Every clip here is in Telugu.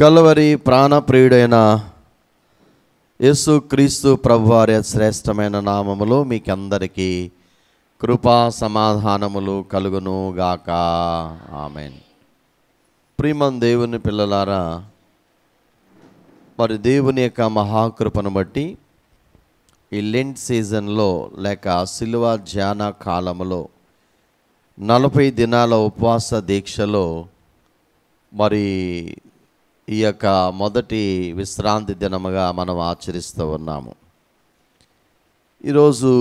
కల్వరి ప్రాణప్రియుడైన యేసుక్రీస్తు ప్రభువారి శ్రేష్టమైన నామములో మీకందరికీ కృపా సమాధానములు కలుగును గాక. ఆమేన్. ప్రియమైన దేవుని పిల్లలారా, మరి దేవుని యొక్క మహాకృపను బట్టి ఈ లెంట్ సీజన్లో లేక సిలువ ధ్యాన కాలములో 40 దినాల ఉపవాస దీక్షలో మరి ఈ యొక్క మొదటి విశ్రాంతి దినముగా మనం ఆచరిస్తూ ఉన్నాము. ఈరోజు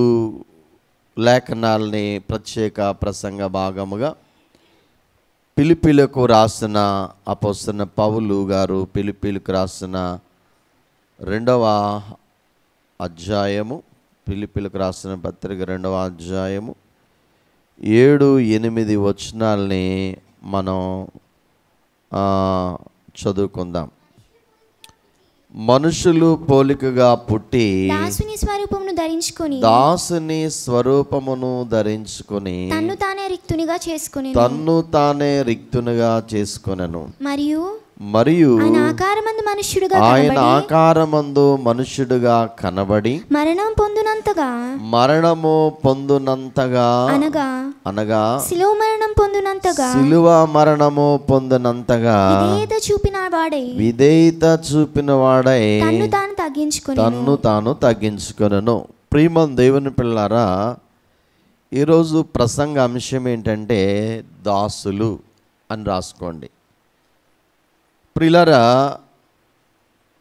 లేఖనాల్ని ప్రత్యేక ప్రసంగ భాగముగా ఫిలిప్పీలకు రాసిన అపోస్తలుడైన పౌలు గారు ఫిలిప్పీలకు రాసిన 2వ అధ్యాయము, ఫిలిప్పీలకు రాసిన పత్రిక 2వ అధ్యాయము 7-8 వచనాల్ని మనం చదువుకుందాం. మనుషులు పోలికగా పుట్టి దాసుని స్వరూపమును ధరించుకొని తన్ను తానే రిక్తునిగా చేసుకొనెను. మరియు ఆయన ఆకారమందు మనుష్యుడుగా కనబడి మరణము పొందునంతగా అనగా శిలువ మరణము పొందునంతగా విధేయత చూపిన వాడై తన్ను తాను తగ్గించుకొనెను. ప్రియమైన దేవుని పిల్లారా, ఈరోజు ప్రసంగ అంశం ఏంటంటే దాసులు అని రాసుకోండి. ప్రియులారా,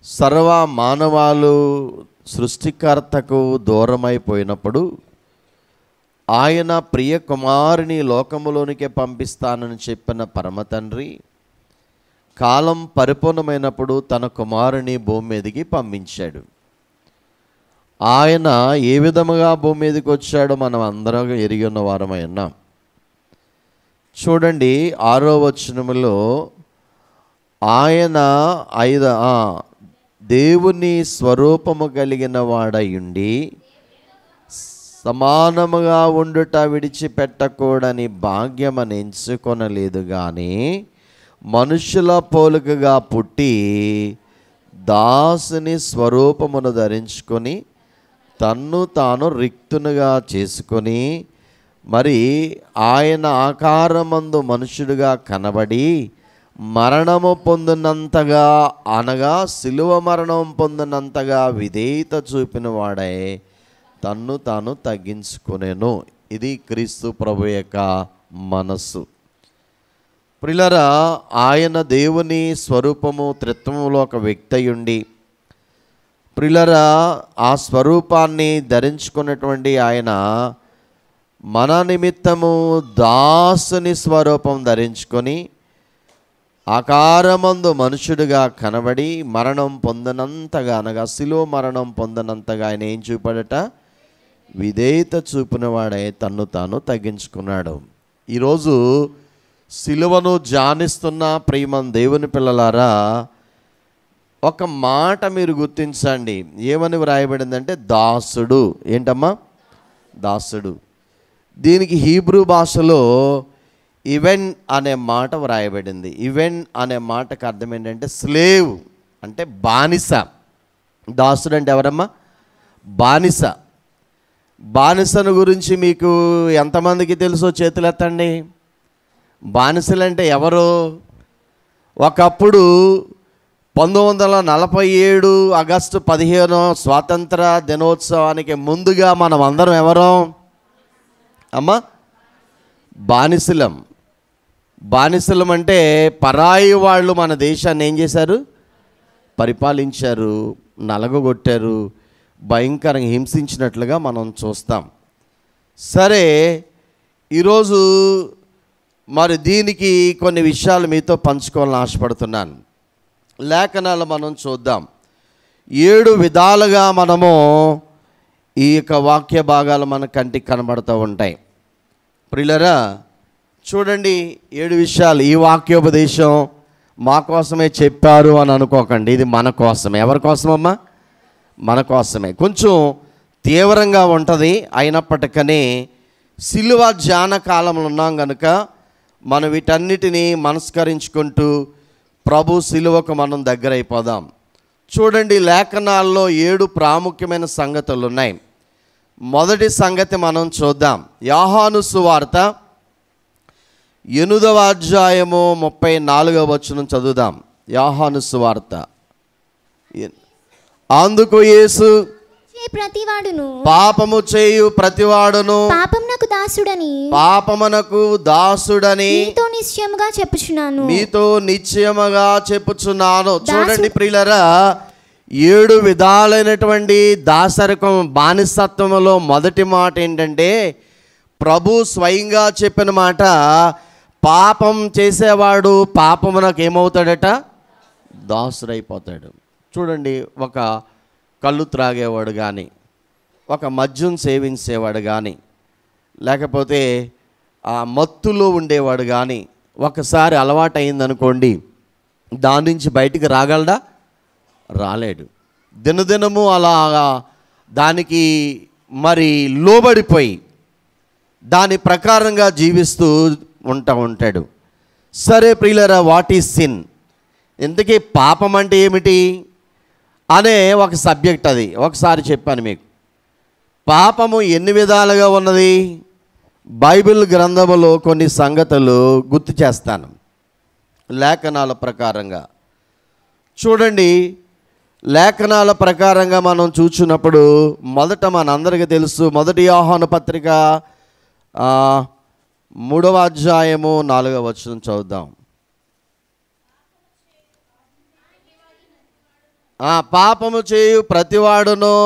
సర్వ మానవాలు సృష్టికర్తకు దూరమైపోయినప్పుడు ఆయన ప్రియ కుమారుని లోకములోనికి పంపిస్తానని చెప్పిన పరమతండ్రి కాలం పరిపూర్ణమైనప్పుడు తన కుమారుని భూమి మీదకి పంపించాడు. ఆయన ఏ విధముగా భూమి మీదకి వచ్చాడో మనం అందరం ఎరిగి ఉన్న వారమై ఉన్నాం. చూడండి, 6వ వచనములో ఆయన దేవుని స్వరూపము కలిగిన వాడయుండి సమానముగా ఉండుట విడిచిపెట్టకూడని భాగ్యమని ఎంచుకొనలేదు, కానీ మనుషుల పోలికగా పుట్టి దాసుని స్వరూపమును ధరించుకొని తన్ను తాను రిక్తునిగా చేసుకొని మరి ఆయన ఆకారమందు మనుషుడుగా కనబడి మరణము పొందినంతగా అనగా శిలువ మరణం పొందినంతగా విధేయత చూపిన వాడై తన్ను తాను తగ్గించుకొనెను. ఇది క్రీస్తు ప్రభు యొక్క మనస్సు. ప్రియులారా, ఆయన దేవుని స్వరూపము త్రిత్వములో ఒక వ్యక్తి అయ్యుండి ప్రియులారా ఆ స్వరూపాన్ని ధరించుకున్నటువంటి ఆయన మన నిమిత్తము దాసుని స్వరూపం ధరించుకొని ఆకారమందు మనుషుడిగా కనబడి మరణం పొందనంతగా అనగా శిలువ మరణం పొందనంతగా ఆయన ఏం చూపాడట? విధేయత చూపినవాడే తన్ను తాను తగ్గించుకున్నాడు. ఈరోజు శిలువను ధ్యానిస్తున్న ప్రియమైన దేవుని పిల్లలారా, ఒక మాట మీరు గుర్తించండి. ఏమని వ్రాయబడిందంటే దాసుడు. ఏంటమ్మా? దాసుడు. దీనికి హీబ్రూ భాషలో ఈవెన్ అనే మాట వ్రాయబడింది. ఈవెన్ అనే మాటకు అర్థం ఏంటంటే స్లేవ్, అంటే బానిస. దాసుడు అంటే ఎవరమ్మా? బానిస. బానిసను గురించి మీకు ఎంతమందికి తెలుసో చేతులెత్తండి. బానిసలంటే ఎవరు? ఒకప్పుడు 1947 ఆగస్టు 15 స్వాతంత్ర దినోత్సవానికి ముందుగా మనం అందరం ఎవరం అమ్మా? బానిసలం. బానిసలం అంటే పరాయి వాళ్ళు మన దేశాన్ని ఏం చేశారు? పరిపాలించారు, నలగొట్టారు, భయంకరంగా హింసించినట్లుగా మనం చూస్తాం. సరే, ఈరోజు మరి దీనికి కొన్ని విషయాలు మీతో పంచుకోవాలని ఆశపడుతున్నాను. లేఖనాలు మనం చూద్దాం. 7 విధాలుగా మనము ఈ యొక్క వాక్య భాగాలు మన కంటికి కనబడుతూ ఉంటాయి. ప్రియులారా, చూడండి, 7 విషయాలు. ఈ వాక్యోపదేశం మా కోసమే చెప్పారు అని అనుకోకండి, ఇది మన కోసమే. ఎవరి కోసమమ్మా? మన కోసమే. కొంచెం తీవ్రంగా ఉంటుంది, అయినప్పటికీ శిలువ ధ్యాన కాలంలో ఉన్నాం కనుక మనం వీటన్నిటినీ మనస్కరించుకుంటూ ప్రభు శిలువకు మనం దగ్గరైపోదాం. చూడండి, లేఖనాల్లో 7 ప్రాముఖ్యమైన సంగతులు ఉన్నాయి. మొదటి సంగతి మనం చూద్దాం. యోహాను సువార్త 8వ అధ్యాయము 34వ వచనం చదువుదాం. యోహాను సువార్త. అందుకు యేసు, ప్రతివాడును పాపము చేయు ప్రతివాడును పాపమునకు దాసుడని మీతో నిశ్చయముగా చెప్పుచున్నాను. చూడండి ప్రియులరా, 7 విధాలైనటువంటి దాసరికం, బానిసత్వములో మొదటి మాట ఏంటంటే, ప్రభు స్వయంగా చెప్పిన మాట, పాపం చేసేవాడు పాపమునకు ఏమవుతాడట? దాసుడైపోతాడు. చూడండి, ఒక కళ్ళు త్రాగేవాడు కానీ, ఒక మద్యం సేవించేవాడు కానీ, లేకపోతే ఆ మత్తులో ఉండేవాడు కానీ ఒకసారి అలవాటు అయిందనుకోండి, దాని నుంచి బయటికి రాగలడా? రాలేడు. దినదినము అలాగా దానికి మరి లోబడిపోయి దాని ప్రకారంగా జీవిస్తూ ఉంటాడు. సరే ప్రియులరా, వాట్ ఈజ్ సిన్? ఇంతకీ పాపం అంటే ఏమిటి అనే ఒక సబ్జెక్ట్ అది ఒకసారి చెప్పాను మీకు. పాపము ఎన్ని విధాలుగా ఉన్నది? బైబిల్ గ్రంథములో కొన్ని సంగతులు గుర్తు చేస్తాను లేఖనాల ప్రకారంగా. చూడండి, లేఖనాల ప్రకారంగా మనం చూసినప్పుడు మొదట మనందరికీ తెలుసు, మొదటి యోహాను పత్రిక 3వ అధ్యాయము 4వ వచనం చదువుదాం. పాపము చేయు ప్రతివాడును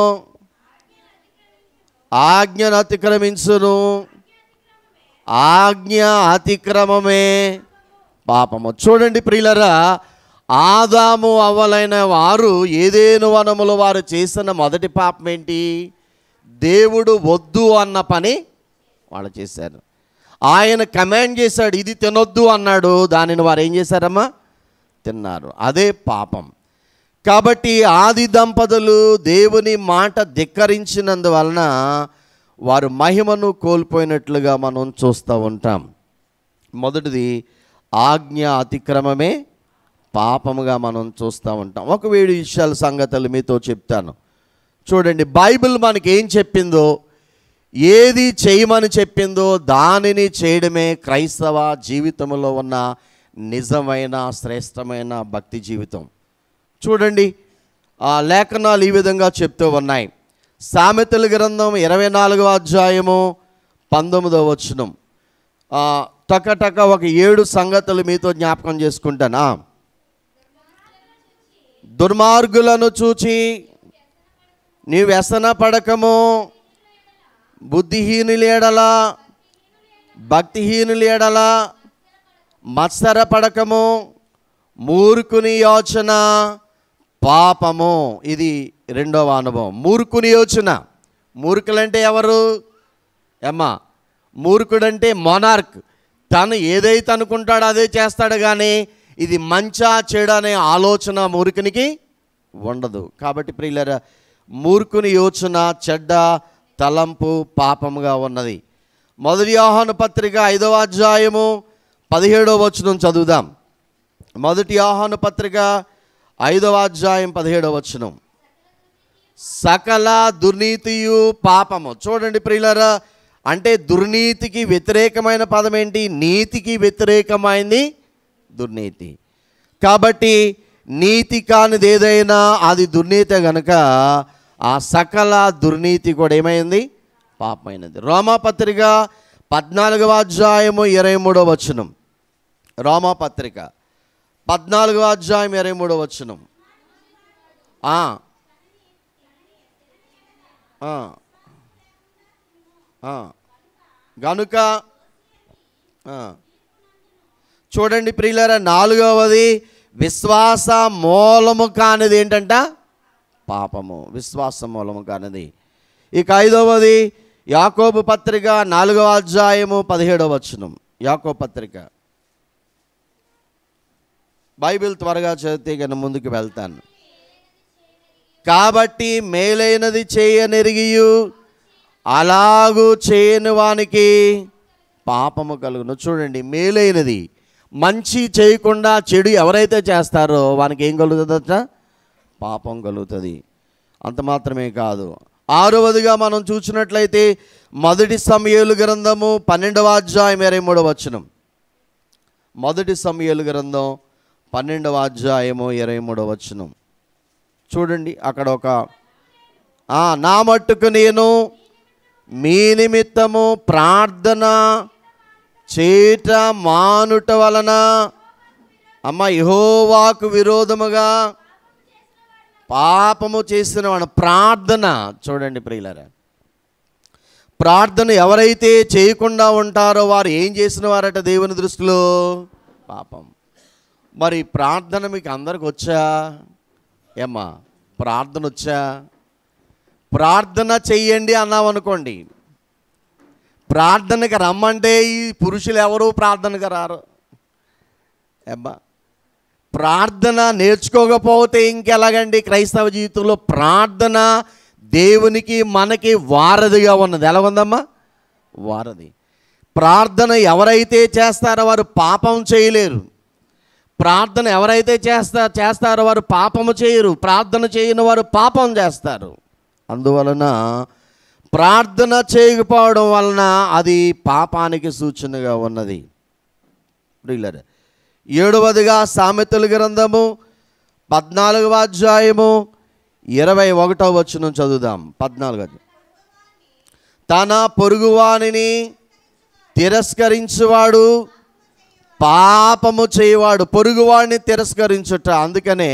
ఆజ్ఞను అతిక్రమించును, ఆజ్ఞ అతిక్రమమే పాపము. చూడండి ప్రియులరా, ఆదాము అవ్వలైన వారు ఏదేను వనములో వారు చేసిన మొదటి పాపం ఏంటి? దేవుడు వద్దు అన్న పని వాళ్ళు చేశారు. ఆయన కమాండ్ చేశాడు, ఇది తినొద్దు అన్నాడు, దానిని వారు ఏం చేశారమ్మా? తిన్నారు. అదే పాపం. కాబట్టి ఆది దంపతులు దేవుని మాట ధిక్కరించినందువలన వారు మహిమను కోల్పోయినట్లుగా మనం చూస్తూ ఉంటాం. మొదటిది ఆజ్ఞ అతిక్రమమే పాపముగా మనం చూస్తూ ఉంటాం. ఒక 7 విషయాల సంగతులు మీతో చెప్తాను. చూడండి, బైబిల్ మనకి ఏం చెప్పిందో, ఏది చేయమని చెప్పిందో దానిని చేయడమే క్రైస్తవ జీవితంలో ఉన్న నిజమైన శ్రేష్టమైన భక్తి జీవితం. చూడండి, ఆ లేఖనాలు ఈ విధంగా చెప్తూ ఉన్నాయి. సామెతల గ్రంథం 24వ అధ్యాయము 19వ వచనం. టకటక ఒక 7 సంగతులు మీతో జ్ఞాపకం చేసుకుంటానా. దుర్మార్గులను చూచి నీ వ్యసన పడకము, బుద్ధిహీనులేడలా భక్తిహీనులేడలా మత్సర పడకము, మూర్ఖుని యోచన పాపము. ఇది 2వ అనుభవం. మూర్ఖుని యోచన. మూర్ఖులంటే ఎవరు అమ్మా? మూర్ఖుడంటే మొనార్క్. తను ఏదైతే అనుకుంటాడో అదే చేస్తాడు, కానీ ఇది మంచా చెడు అనే ఆలోచన మూర్ఖునికి ఉండదు. కాబట్టి ప్రియులారా, మూర్ఖుని యోచన, చెడ్డ తలంపు పాపముగా ఉన్నది. మొదటి యోహాను పత్రిక 5వ అధ్యాయము 17వ వచనం చదువుదాం. మొదటి యోహాను పత్రిక 5వ అధ్యాయం 17వ వచనం. సకల దుర్నీతియు పాపము. చూడండి ప్రియులారా, అంటే దుర్నీతికి వ్యతిరేకమైన పదం ఏంటి? నీతికి వ్యతిరేకమైంది దుర్నీతి. కాబట్టి నీతి కానిది ఏదైనా అది దుర్నీతి గనుక ఆ సకల దుర్నీతి కూడా ఏమైంది? పాపమైనది. రోమాపత్రిక 14వ అధ్యాయము 23వ వచనం. రోమాపత్రిక 14వ అధ్యాయం 23వ వచనం. గనుక చూడండి ప్రియులారా, 4వది విశ్వాస మూలము కానిది ఏంటంట? పాపము. విశ్వాస మూలము కానిది. ఇక 5వది యాకోబు పత్రిక 4వ అధ్యాయము 17వ వచనం. యాకోబు పత్రిక. బైబిల్ త్వరగా చదివితే కన్నా ముందుకు వెళ్తాను. కాబట్టి మేలైనది చేయనెరిగియు అలాగూ చేయని వానికి పాపము కలుగును. చూడండి, మేలైనది మంచి చేయకుండా చెడు ఎవరైతే చేస్తారో వానికి ఏం కలుగుతుందట? పాపం కలుగుతుంది. అంత మాత్రమే కాదు, 6వదిగా మనం చూసినట్లయితే మొదటి సమూయేలు గ్రంథము 12వ అధ్యాయం 23వ వచనం. మొదటి సమూయేలు గ్రంథం 12వ అధ్యాయము 23వ వచనం చూడండి. అక్కడ ఒక నా మట్టుకు నేను మీ నిమిత్తము ప్రార్థన చేట మానుట వలన యెహోవాకు విరోధముగా పాపము చేసిన వాడు. ప్రార్థన చూడండి ప్రియులారా, ప్రార్థన ఎవరైతే చేయకుండా ఉంటారో వారు ఏం చేసిన వారట దేవుని దృష్టిలో? పాపం. మరి ప్రార్థన మీకు అందరికి వచ్చా? ఏమ్మా ప్రార్థన వచ్చా? ప్రార్థన చెయ్యండి అన్నాం అనుకోండి, ప్రార్థనకి రమ్మంటే ఈ పురుషులు ఎవరు ప్రార్థనకు రారు. ఏమ్మా ప్రార్థన నేర్చుకోకపోతే ఇంకెలాగండి? క్రైస్తవ జీవితంలో ప్రార్థన దేవునికి మనకి వారధిగా ఉన్నది. ఎలా ఉందమ్మా? వారధి. ప్రార్థన ఎవరైతే చేస్తారో వారు పాపం చేయలేరు. ప్రార్థన ఎవరైతే చేస్తారో వారు పాపము చేయరు. ప్రార్థన చేయని వారు పాపం చేస్తారు. అందువలన ప్రార్థన చేయకపోవడం వలన అది పాపానికి సూచనగా ఉన్నది. 7వదిగా సామెతల గ్రంథము 14వ అధ్యాయము 21వ వచనం చదువుదాం. 14. తన పొరుగువానిని తిరస్కరించువాడు పాపము చేయవాడు. పొరుగువాడిని తిరస్కరించుట. అందుకనే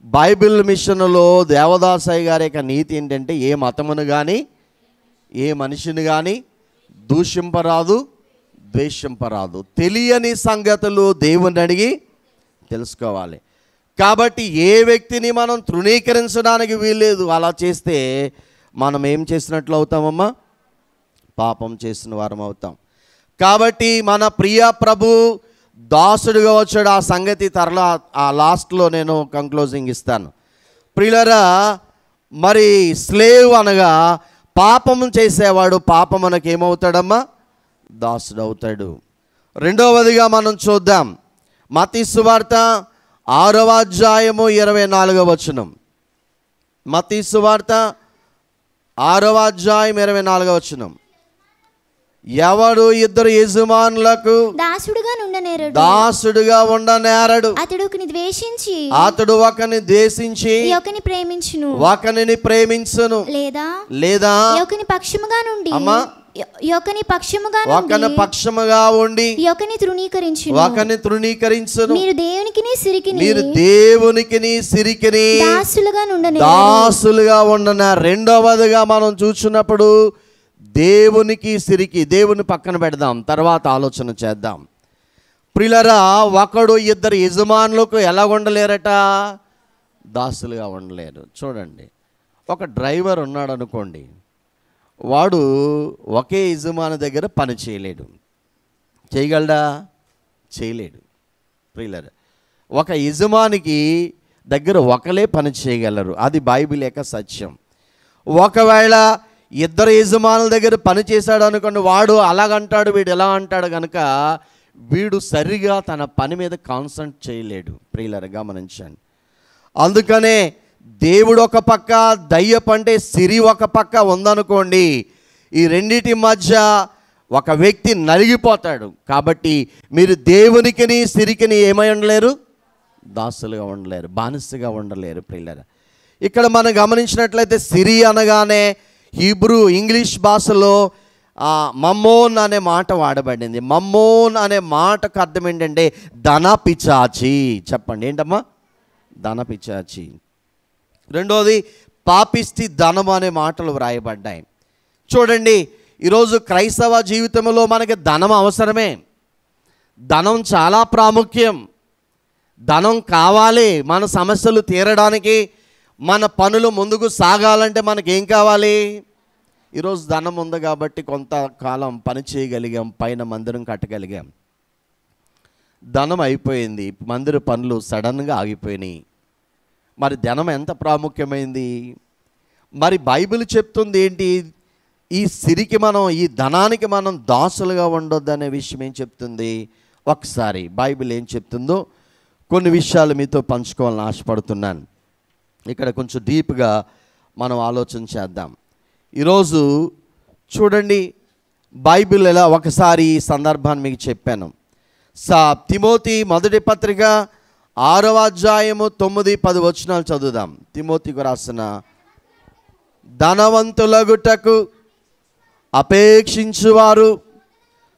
బైబిల్ మిషన్లో దేవదాసయ్య గారి యొక్క నీతి ఏంటంటే, ఏ మతమును కానీ ఏ మనిషిని కానీ దూషింపరాదు, ద్వేషింపరాదు. తెలియని సంగతులు దేవుని అడిగి తెలుసుకోవాలి. కాబట్టి ఏ వ్యక్తిని మనం తృణీకరించడానికి వీల్లేదు. అలా చేస్తే మనం ఏం చేసినట్లు అవుతామమ్మా? పాపం చేసిన వారం అవుతాం. కాబట్టి మన ప్రియ ప్రభు దాసుడుగా వచ్చాడు. ఆ సంగతి ఆ లాస్ట్లో నేను కంక్లూజింగ్ ఇస్తాను. ప్రియులరా, మరి స్లేవ్ అనగా పాపము చేసేవాడు పాపమునకు ఏమవుతాడమ్మా? దాసుడు అవుతాడు. 2వదిగా మనం చూద్దాం. మత్తయి సువార్త 6వ అధ్యాయము 24వ వచనం. మత్తయి సువార్త 6వ అధ్యాయం 24వ వచనం. ఎవడు ఇద్దరు యజమానులకు దాసుడుగా ఉండనేరడు. అతడు ఒకని ద్వేషించి ఒకనిని ప్రేమించును, లేదా ఒకని పక్షముగా ఉండి ఒకని తృణీకరించును. మీరు దేవునికి సిరికిని దాసులుగా ఉండన. 2వదిగా మనం చూసినప్పుడు దేవునికి సిరికి, దేవుని పక్కన పెడదాం, తర్వాత ఆలోచన చేద్దాం. ప్రియులరా, ఒకడు ఇద్దరు యజమానులకు ఎలా ఉండలేరట? దాసులుగా ఉండలేరు. చూడండి, ఒక డ్రైవర్ ఉన్నాడు అనుకోండి, వాడు ఒకే యజమాని దగ్గర పని చేయలేడు. చేయగలడా? చేయలేడు. ప్రియులరా, ఒక యజమానికి దగ్గర ఒకలే పని చేయగలరు. అది బైబిల్ యొక్క సత్యం. ఒకవేళ ఇద్దరు యజమానుల దగ్గర పని చేశాడు అనుకోండి, వాడు అలాగంటాడు, వీడు ఎలా అంటాడు కనుక వీడు సరిగా తన పని మీద కాన్సంట్రేట్ చేయలేడు. ప్రియులరా గమనించండి. అందుకనే దేవుడు ఒక పక్క, దయ్యపంటే సిరి ఒక పక్క ఉందనుకోండి, ఈ రెండిటి మధ్య ఒక వ్యక్తి నలిగిపోతాడు. కాబట్టి మీరు దేవునికిని సిరికిని ఏమై ఉండలేరు? దాసులుగా ఉండలేరు, బానిసగా ఉండలేరు. ప్రియులరా, ఇక్కడ మనం గమనించినట్లయితే సిరి అనగానే హీబ్రూ ఇంగ్లీష్ భాషలో మమ్మోన్ అనే మాట వాడబడింది. మమ్మోన్ అనే మాటకు అర్థం ఏంటంటే ధన పిచాచి. చెప్పండి, ఏంటమ్మా? ధన పిచాచి. 2వది పాపిష్టి ధనం అనే మాటలు వ్రాయబడ్డాయి. చూడండి, ఈరోజు క్రైస్తవ జీవితంలో మనకి ధనం అవసరమే. ధనం చాలా ప్రాముఖ్యం. ధనం కావాలి మన సమస్యలు తీరడానికి, మన పనులు ముందుకు సాగాలంటే మనకేం కావాలి? ఈరోజు ధనం ఉంది కాబట్టి కొంతకాలం పని చేయగలిగాం, పైన మందిరం కట్టగలిగాం. ధనం అయిపోయింది, మందిర పనులు సడన్గా ఆగిపోయినాయి. మరి ధనం ఎంత ప్రాముఖ్యమైంది? మరి బైబిల్ చెప్తుంది ఏంటి? ఈ సిరికి మనం, ఈ ధనానికి మనం దాసులుగా ఉండొద్దు అనే విషయం ఏం చెప్తుంది? ఒకసారి బైబిల్ ఏం చెప్తుందో కొన్ని విషయాలు మీతో పంచుకోవాలని ఆశపడుతున్నాను. ఇక్కడ కొంచెం డీప్గా మనం ఆలోచన చేద్దాం. ఈరోజు చూడండి, బైబిల్ ఎలా ఒకసారి ఈ సందర్భాన్ని మీకు చెప్పాను. తిమోతి మొదటి పత్రిక 6వ అధ్యాయము 9-10 వచనాలు చదువుదాం. తిమోతికి రాసిన ధనవంతులగుటకు అపేక్షించువారు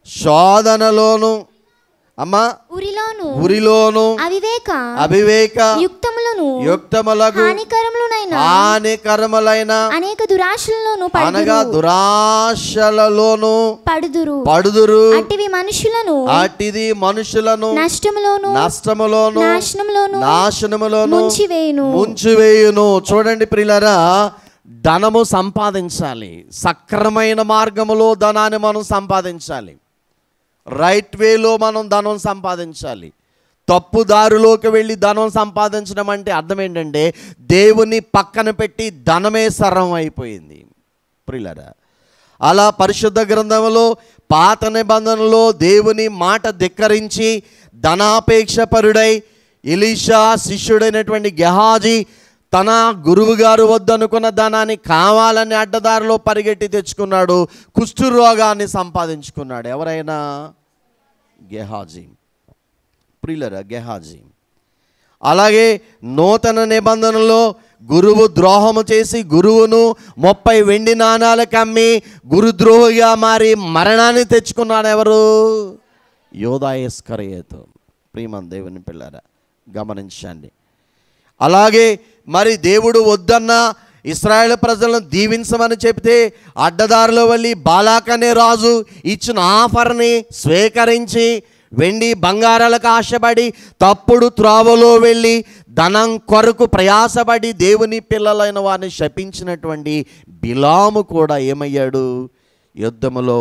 శోధనలోను ఉరిలోను అవివేక యుక్తములైన అనేక దురాశలలోను పడుదురు. అట్టిది మనుషులను నష్టములోను నాశనములోను ముంచివేయును. చూడండి ప్రియులారా, ధనము సంపాదించాలి. సక్రమైన మార్గములో ధనాన్ని మనం సంపాదించాలి. రైట్ వేలో మనం ధనం సంపాదించాలి. తప్పు దారిలోకి వెళ్ళి ధనం సంపాదించడం అంటే అర్థం ఏంటంటే దేవుని పక్కన పెట్టి ధనమే సర్వం అయిపోయింది ప్రియులారా. అలా పరిశుద్ధ గ్రంథంలో పాత నిబంధనలో దేవుని మాట ధిక్కరించి ధనాపేక్షపరుడై ఎలీషా శిష్యుడైనటువంటి గెహాజీ తన గురువు గారు వద్దనుకున్న ధనాన్ని కావాలని అడ్డదారిలో పరిగెట్టి తెచ్చుకున్నాడు. కుష్ఠరోగాన్ని సంపాదించుకున్నాడు. ఎవరైనా? గెహాజీ ప్రియులరా, గెహాజీ. అలాగే నూతన నిబంధనలో గురువు ద్రోహము చేసి గురువును 30 వెండి నాణాలకు అమ్మి గురుద్రోహిగా మారి మరణాన్ని తెచ్చుకున్నాడు. ఎవరు? యోధా ఇస్కరియోతు. ప్రియమైన దేవుని పిల్లరా, గమనించండి. అలాగే మరి దేవుడు వద్దన్న ఇశ్రాయేలు ప్రజలను దీవించమని చెప్తే అడ్డదారిలో వెళ్ళి బాలాక్ అనే రాజు ఇచ్చిన ఆఫర్ని స్వీకరించి వెండి బంగారాలకు ఆశపడి తప్పుడు త్రోవలో వెళ్ళి ధనం కొరకు ప్రయాసపడి దేవుని పిల్లలైన వారిని శపించినటువంటి బిలాము కూడా ఏమయ్యాడు? యుద్ధములో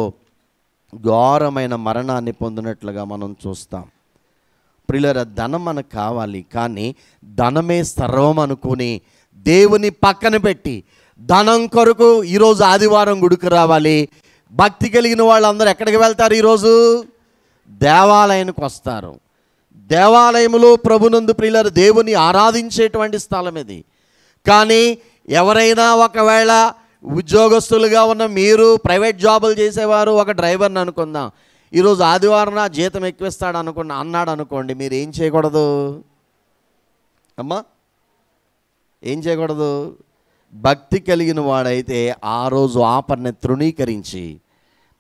ఘోరమైన మరణాన్ని పొందినట్లుగా మనం చూస్తాం. ప్రియులారా, ధనం మనకు కావాలి, కానీ ధనమే సర్వం అనుకుని దేవుని పక్కన పెట్టి ధనం కొరకు ఈరోజు ఆదివారం గుడికి రావాలి. భక్తి కలిగిన వాళ్ళందరూ ఎక్కడికి వెళ్తారు? ఈరోజు దేవాలయానికి వస్తారు. దేవాలయంలో ప్రభునందు ప్రియులారా దేవుని ఆరాధించేటువంటి స్థలం ఇది. కానీ ఎవరైనా ఒకవేళ ఉద్యోగస్తులుగా ఉన్న మీరు, ప్రైవేట్ జాబులు చేసేవారు, ఒక డ్రైవర్ని అనుకుందాం, ఈరోజు ఆదివారం నా జీతం ఎక్కువిస్తాడు అన్నాడు అనుకోండి, మీరు ఏం చేయకూడదు అమ్మా? ఏం చేయకూడదు? భక్తి కలిగిన వాడైతే ఆ రోజు ఆఫర్ని తృణీకరించి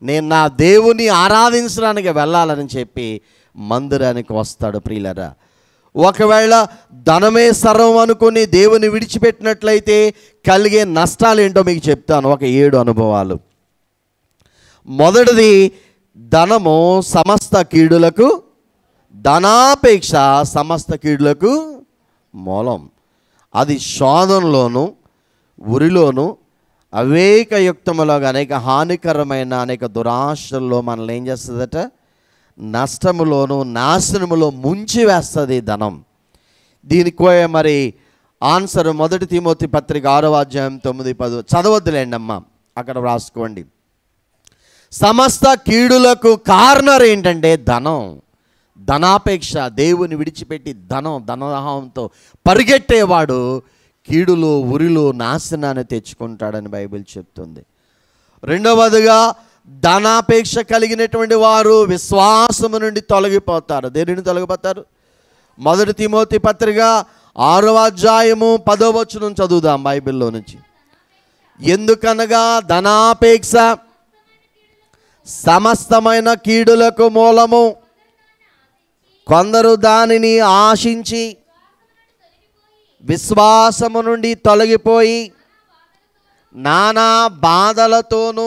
నేను నా దేవుని ఆరాధించడానికి వెళ్ళాలని చెప్పి మందిరానికి వస్తాడు. ప్రియులరా, ఒకవేళ ధనమే సర్వం అనుకుని దేవుని విడిచిపెట్టినట్లయితే కలిగే నష్టాలు ఏంటో మీకు చెప్తాను. ఒక 7 అనుభవాలు. మొదటిది, ధనము సమస్త కీడులకు, ధనాపేక్ష సమస్త కీడులకు మూలం. అది శోధనలోను ఉరిలోను అవివేకయుక్తములుగా అనేక హానికరమైన అనేక దురాశల్లో మనల్ని ఏం చేస్తుందట? నష్టములోను నాశనములో ముంచి వేస్తుంది ధనం. దీనికి మరి ఆన్సర్ 1 తిమోతి పత్రిక 6వ అధ్యాయం 9-10 చదవద్దులేండి అమ్మా, అక్కడ రాసుకోండి. సమస్త కీడులకు కారణం ఏంటంటే ధనం, ధనాపేక్ష. దేవుని విడిచిపెట్టి ధనదాహంతో పరిగెట్టేవాడు కీడులో ఉరిలో నాశనాన్ని తెచ్చుకుంటాడని బైబిల్ చెప్తుంది. రెండవదిగా, ధనాపేక్ష కలిగినటువంటి వారు విశ్వాసము నుండి తొలగిపోతారు. దేనిని తొలగిపోతారు? 1 తిమోతి పత్రిక 6వ అధ్యాయము 10వ వచనం చదువుదాం బైబిల్లో నుంచి. ఎందుకనగా ధనాపేక్ష సమస్తమైన కీడులకు మూలము. కొందరు దానిని ఆశించి విశ్వాసము నుండి తొలగిపోయి నానా బాధలతోనూ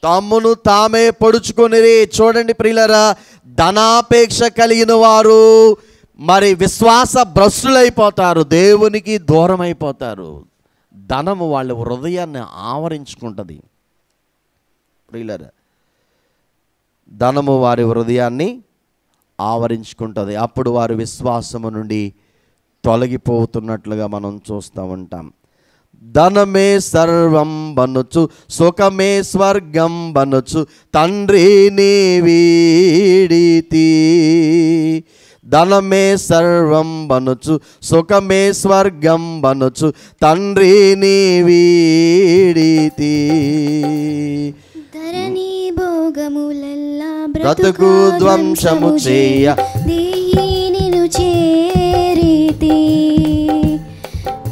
తమ్మును తామే పొడుచుకొనిరి. చూడండి ప్రియులరా, ధనాపేక్ష కలిగిన వారు మరి విశ్వాస భ్రష్టులైపోతారు, దేవునికి దూరం అయిపోతారు. ధనము వాళ్ళ హృదయాన్ని ఆవరించుకుంటుంది. ప్రియులరా, ధనము వారి హృదయాన్ని ఆవరించుకుంటుంది. అప్పుడు వారు విశ్వాసము నుండి తొలగిపోతున్నట్లుగా మనం చూస్తూ ఉంటాం. ధనమే సర్వం బనుచు సుఖమే స్వర్గం బనుచు తండ్రిని వీడితి. ధనమే సర్వం బనుచు సుఖమే స్వర్గం బనుచు తండ్రిని వీడితి. ధరణి భోగములెల్లా బ్రతుకు ధ్వంసము చేయ దేహి నిను చేరితి.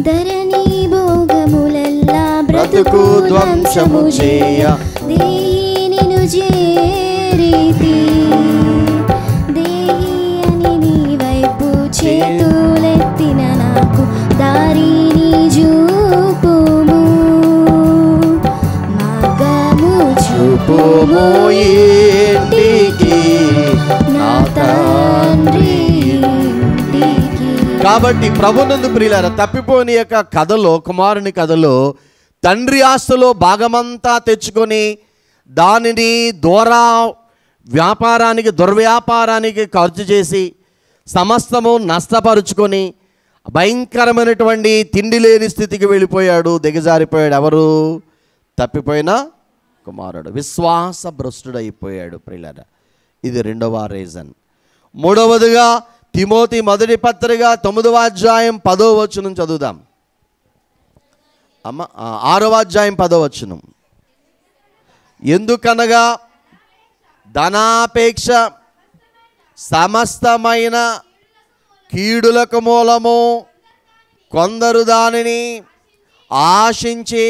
ధరణి భోగములెల్లా బ్రతుకు ధ్వంసము చేయ దేహి నిను చేరితి. దేహి అని నీ వైపు చేతులెత్తిన నాకు దారిని చూపుము. మార్గము చూపుము ఇంటికి నా తండ్రి ఇంటికి. కాబట్టి ప్రభునందు ప్రియులారా, తప్పిపోని యొక్క కథలో, కుమారుని కథలో తండ్రి ఆస్తులో భాగమంతా తెచ్చుకొని దానిని దుర్వ్యాపారానికి ఖర్చు చేసి సమస్తము నష్టపరుచుకొని భయంకరమైనటువంటి తిండి లేని స్థితికి వెళ్ళిపోయాడు, దిగజారిపోయాడు. ఎవరు? తప్పిపోయిన కుమారుడు. విశ్వాస భ్రష్టుడైపోయాడు ప్రియులారా. ఇది రెండవ రీజన్. మూడవదిగా తిమోతి మొదటి పత్రిక 9వ అధ్యాయం 10వ వచనం చదువుదాం అమ్మ. 6వ అధ్యాయం 10వ వచనం. ఎందుకనగా ధనాపేక్ష సమస్తమైన కీడులకు మూలము, కొందరు దానిని ఆశించి,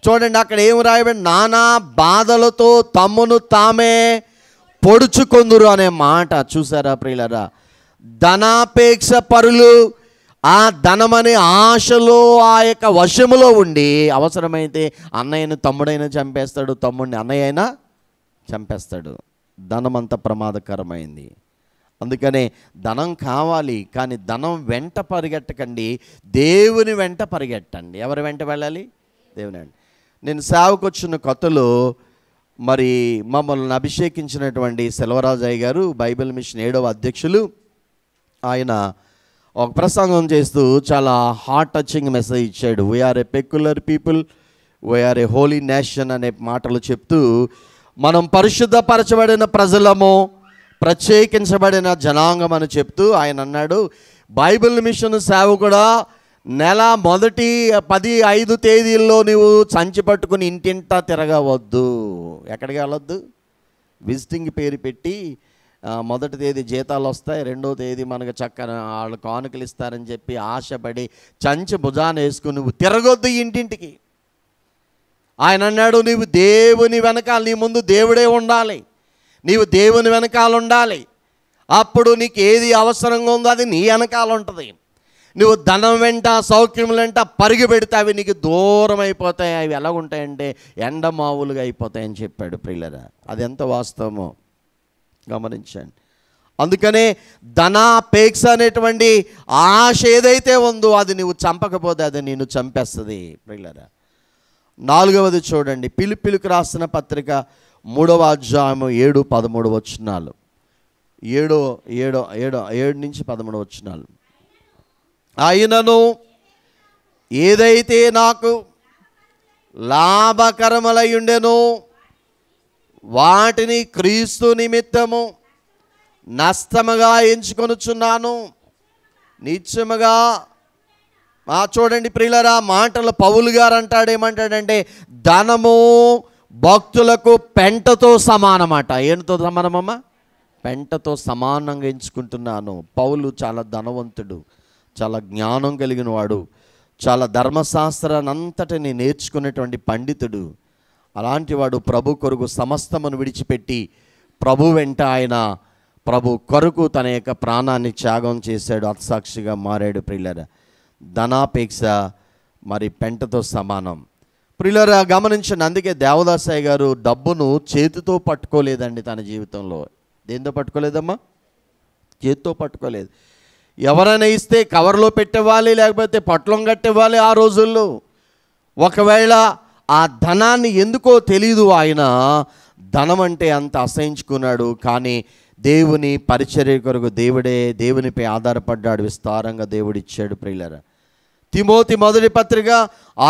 చూడండి అక్కడ ఏం రాయబడి, నానా బాధలతో తమ్మును తామే పొడుచుకొందురు అనే మాట చూసారా ప్రియులారా. ధనాపేక్ష పరులు ఆ ధనమనే ఆశలో ఆ యొక్క వశములో ఉండి అవసరమైతే అన్నయ్యను తమ్ముడైనా చంపేస్తాడు, తమ్ముడిని అన్నయ్య అయినా చంపేస్తాడు. ధనం అంత ప్రమాదకరమైంది. అందుకనే ధనం కావాలి, కానీ ధనం వెంట పరిగెట్టకండి, దేవుని వెంట పరిగెట్టండి. ఎవరి వెంట వెళ్ళాలి? దేవుని వెంట. నేను సేవకు వచ్చిన కొత్తలో మరి మమ్మల్ని అభిషేకించినటువంటి సెల్వరాజయ్య గారు, బైబిల్ మిషన్ 7వ అధ్యక్షులు, ఆయన ఒక ప్రసంగం చేస్తూ చాలా హార్ట్ టచింగ్ మెసేజ్ ఇచ్చాడు. వీఆర్ ఏ పెక్యులర్ పీపుల్, వీఆర్ ఏ హోలీ నేషన్ అనే మాటలు చెప్తూ, మనం పరిశుద్ధపరచబడిన ప్రజలము, ప్రత్యేకించబడిన జనాంగం అని చెప్తూ ఆయన అన్నాడు, బైబిల్ మిషన్ సేవకుడా నెల మొదటి 10-5 తేదీల్లో నువ్వు సంచి పట్టుకుని ఇంటింటా తిరగవద్దు. ఎక్కడికి వెళ్ళొద్దు? విజిటింగ్ పేరు పెట్టి మొదటి తేదీ జీతాలు వస్తాయి, 2వ తేదీ మనకు చక్కని వాళ్ళు కానుకలు ఇస్తారని చెప్పి ఆశపడి సంచి భుజాన వేసుకుని నువ్వు తిరగొద్దు ఇంటింటికి. ఆయన అన్నాడు, నీవు దేవుని వెనకాల, నీ ముందు దేవుడే ఉండాలి, నీవు దేవుని వెనకాల ఉండాలి. అప్పుడు నీకు ఏది అవసరంగా ఉందో అది నీ వెనకాల ఉంటుంది. నువ్వు ధనం వెంట, సౌఖ్యం వెంట పరుగు పెడితే అవి నీకు దూరం అయిపోతాయి. అవి ఎలాగుంటాయంటే ఎండమావులుగా అయిపోతాయని చెప్పాడు ప్రియులరా. అది ఎంత వాస్తవమో గమనించండి. అందుకనే ధనాపేక్ష అనేటువంటి ఆశ ఏదైతే ఉందో అది నువ్వు చంపకపోతే అది నిన్ను చంపేస్తుంది ప్రియులరా. 4వది చూడండి, పిలుపులకు రాసిన పత్రిక 3వ అధ్యాయము 7-13 వచనాలు. 7 నుంచి 13 వచనాలు. అయినను ఏదైతే నాకు లాభకరములై ఉండెనో వాటిని క్రీస్తు నిమిత్తము నష్టముగా ఎంచుకొనుచున్నాను. నిత్యముగా చూడండి ప్రియులరా, మాటలు పౌలు గారు అంటాడు, ఏమంటాడంటే ధనము భక్తులకు పెంటతో సమానమాట. ఏంటతో సమానమమ్మా? పెంటతో సమానంగా ఎంచుకుంటున్నాను. పౌలు చాలా ధనవంతుడు, చాలా జ్ఞానం కలిగిన వాడు, చాలా ధర్మశాస్త్రాన్ని అంతటిని నేర్చుకునేటువంటి పండితుడు. అలాంటి వాడు ప్రభు కొరకు సమస్తమును విడిచిపెట్టి ప్రభు వెంట ఆయన ప్రభు కొరకు తన యొక్క ప్రాణాన్ని త్యాగం చేశాడు, హతసాక్షిగా మారాడు ప్రియులరా. ధనాపేక్ష మరి పెంటతో సమానం ప్రియులరా. గమనించండి, అందుకే దేవదాసయ్య గారు డబ్బును చేతితో పట్టుకోలేదండి తన జీవితంలో. దేంతో పట్టుకోలేదమ్మా? చేతితో పట్టుకోలేదు. ఎవరైనా ఇస్తే కవర్లో పెట్టివ్వాలి, లేకపోతే పొట్లం కట్టివ్వాలి ఆ రోజుల్లో. ఒకవేళ ఆ ధనాన్ని ఎందుకో తెలీదు, ఆయన ధనం అంటే అంత అసహించుకున్నాడు. కానీ దేవుని పరిచర్య కొరకు దేవునిపై ఆధారపడ్డాడు. విస్తారంగా దేవుడిచ్చాడు ప్రియులరా. తిమోతి మొదటి పత్రిక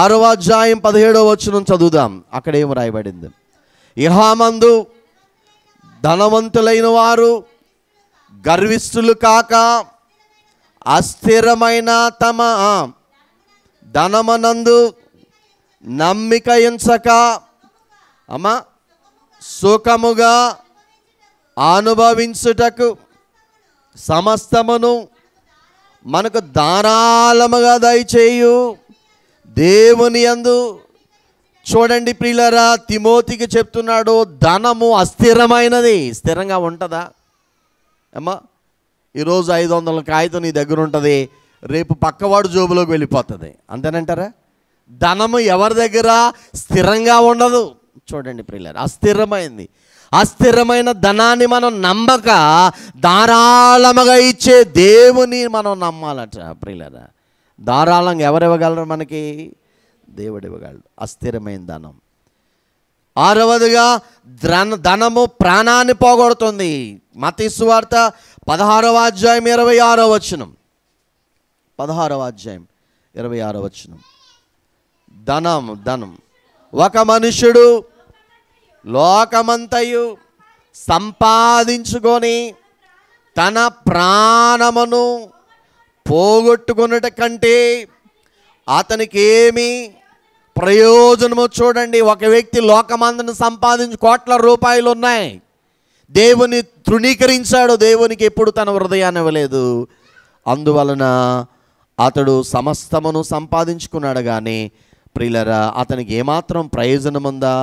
6వ అధ్యాయం 17వ వచనం చదువుదాం. అక్కడ ఏం రాయబడింది? ఇహామందు ధనవంతులైన వారు గర్విష్ఠులు కాక అస్థిరమైన తమ ధనమనందు నమ్మిక ఎంచక సుఖముగా అనుభవించుటకు సమస్తమును మనకు ధారాళముగా దయచేయు దేవుని యందు. చూడండి ప్రియులారా, తిమోతికి చెప్తున్నాడు, ధనము అస్థిరమైనది. స్థిరంగా ఉంటుందా అమ్మా? ఈరోజు 500 కాగితం నీ దగ్గర ఉంటుంది, రేపు పక్కవాడు జోబులోకి వెళ్ళిపోతుంది. అంతేనంటారా? ధనము ఎవరి దగ్గర స్థిరంగా ఉండదు. చూడండి ప్రియులారా, అస్థిరమైంది. అస్థిరమైన ధనాన్ని మనం నమ్మక ధారాళముగా ఇచ్చే దేవుని మనం నమ్మాలట ప్రియులారా. ధారాళంగా ఎవరు ఇవ్వగలరు మనకి? దేవుడు ఇవ్వగలడు. అస్థిరమైన ధనం. 6వదిగా ధనము ప్రాణాన్ని పోగొడుతుంది. మత్తయి సువార్త 16వ అధ్యాయం 26వ వచనం. 16వ అధ్యాయం 26వ వచనం. ధనం ఒక మనుష్యుడు లోకమంతయు సంపాదించుకొని తన ప్రాణమును పోగొట్టుకున్నట కంటే అతనికి ఏమి ప్రయోజనమో చూడండి. ఒక వ్యక్తి లోకమందును సంపాదించి కోట్ల రూపాయలు ఉన్నాయి, దేవుని తృణీకరించాడు, దేవునికి ఎప్పుడు తన హృదయాన్ని ఇవ్వలేదు. అందువలన అతడు సమస్తమును సంపాదించుకున్నాడు కానీ ప్రియులరా అతనికి ఏమాత్రం ప్రయోజనం ఉందా?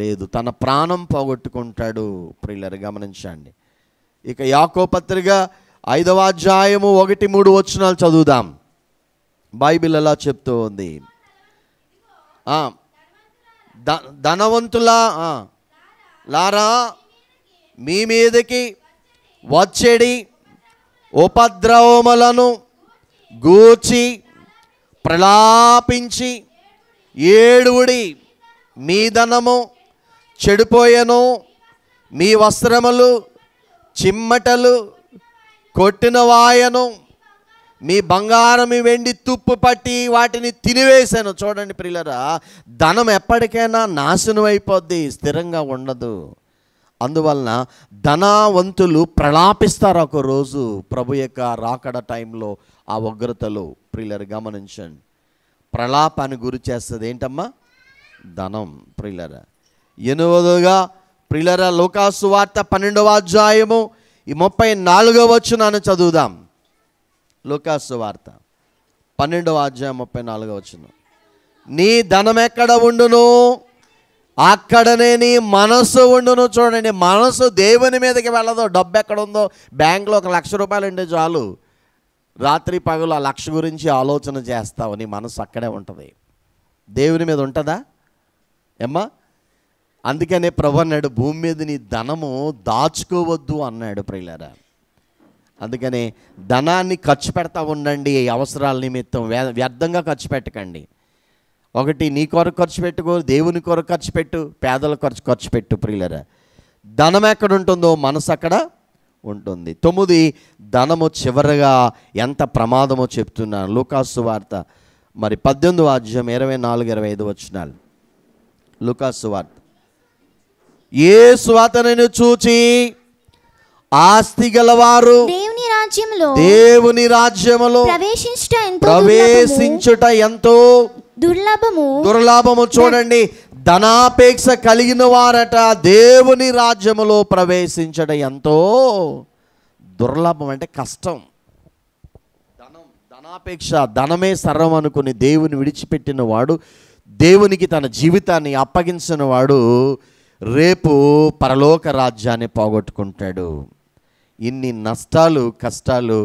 లేదు. తన ప్రాణం పోగొట్టుకుంటాడు. ప్రియులరా గమనించండి. ఇక యాకోబు పత్రిక 5వ అధ్యాయము 1-3 వచనాలు చదువుదాం. బైబిల్ అలా చెప్తూ ఉంది. ధనవంతులా లారా మీ మీదకి వచ్చేడి ఉపద్రవములను గూర్చి ప్రలాపించి ఏడువుడి. మీ ధనము చెడిపోయెను, మీ వస్త్రములు చిమ్మటలు కొట్టిన వాయను, మీ బంగారం మీ వెండి తుప్పు పట్టి వాటిని తినివేశాను. చూడండి ప్రియులరా, ధనం ఎప్పటికైనా నాశనం అయిపోద్ది, స్థిరంగా ఉండదు. అందువలన ధనవంతులు ప్రలాపిస్తారు ఒకరోజు ప్రభు యొక్క రాకడ టైంలో. ఆ ఉగ్రతలో ప్రియులరు గమనించండి, ప్రలాపాన్ని గురి చేస్తుంది. ఏంటమ్మా? ధనం. ప్రియులరా 8వదిగా ప్రియులరా లూకాసు వార్త 12వ అధ్యాయము 34వ వచనాన్ని చదువుదాం. లూకాసు వార్త 12వ అధ్యాయం 34వ వచనం. నీ ధనం ఎక్కడ ఉండును అక్కడనే నీ మనసు ఉండును. చూడండి, మనసు దేవుని మీదకి వెళ్ళదు. డబ్బు ఎక్కడ ఉందో, బ్యాంకులో 1,00,000 రూపాయలు ఉంటే చాలు, రాత్రి పగలు ఆ 1,00,000 గురించి ఆలోచన చేస్తావు. నీ మనసు అక్కడే ఉంటుంది, దేవుని మీద ఉంటుందా ఏమ్మా? అందుకనే ప్రభు అన్నాడు, భూమి మీద నీ ధనము దాచుకోవద్దు అన్నాడు ప్రియులారా. అందుకనే ధనాన్ని ఖర్చు పెడతా ఉండండి, అవసరాల నిమిత్తం వ్యర్థంగా ఖర్చు పెట్టకండి. ఒకటి నీ కొరకు ఖర్చు పెట్టుకో, దేవుని కొరకు ఖర్చు పెట్టు, పేదల ఖర్చు పెట్టు ప్రియులరా. ధనం ఎక్కడ ఉంటుందో మనసు అక్కడ ఉంటుంది. 9 ధనము చివరగా ఎంత ప్రమాదమో చెప్తున్నాను. లూకాసు వార్త మరి 18వ అధ్యాయం 24-25 వచనాలు. లూకాసు వార్త. యేసు అతనిని చూచి ఆస్తి గలవారు దేవుని రాజ్యములో ప్రవేశించుట ఎంతో దుర్లభము. చూడండి, ధనాపేక్ష కలిగిన వారట దేవుని రాజ్యములో ప్రవేశించడం ఎంతో దుర్లభం. అంటే కష్టం. ధనాపేక్ష, ధనమే సర్వం అనుకుని దేవుని విడిచిపెట్టిన వాడు, దేవునికి తన జీవితాన్ని అప్పగించిన వాడు రేపు పరలోక రాజ్యాన్ని పోగొట్టుకుంటాడు. ఇన్ని నష్టాలు కష్టాలు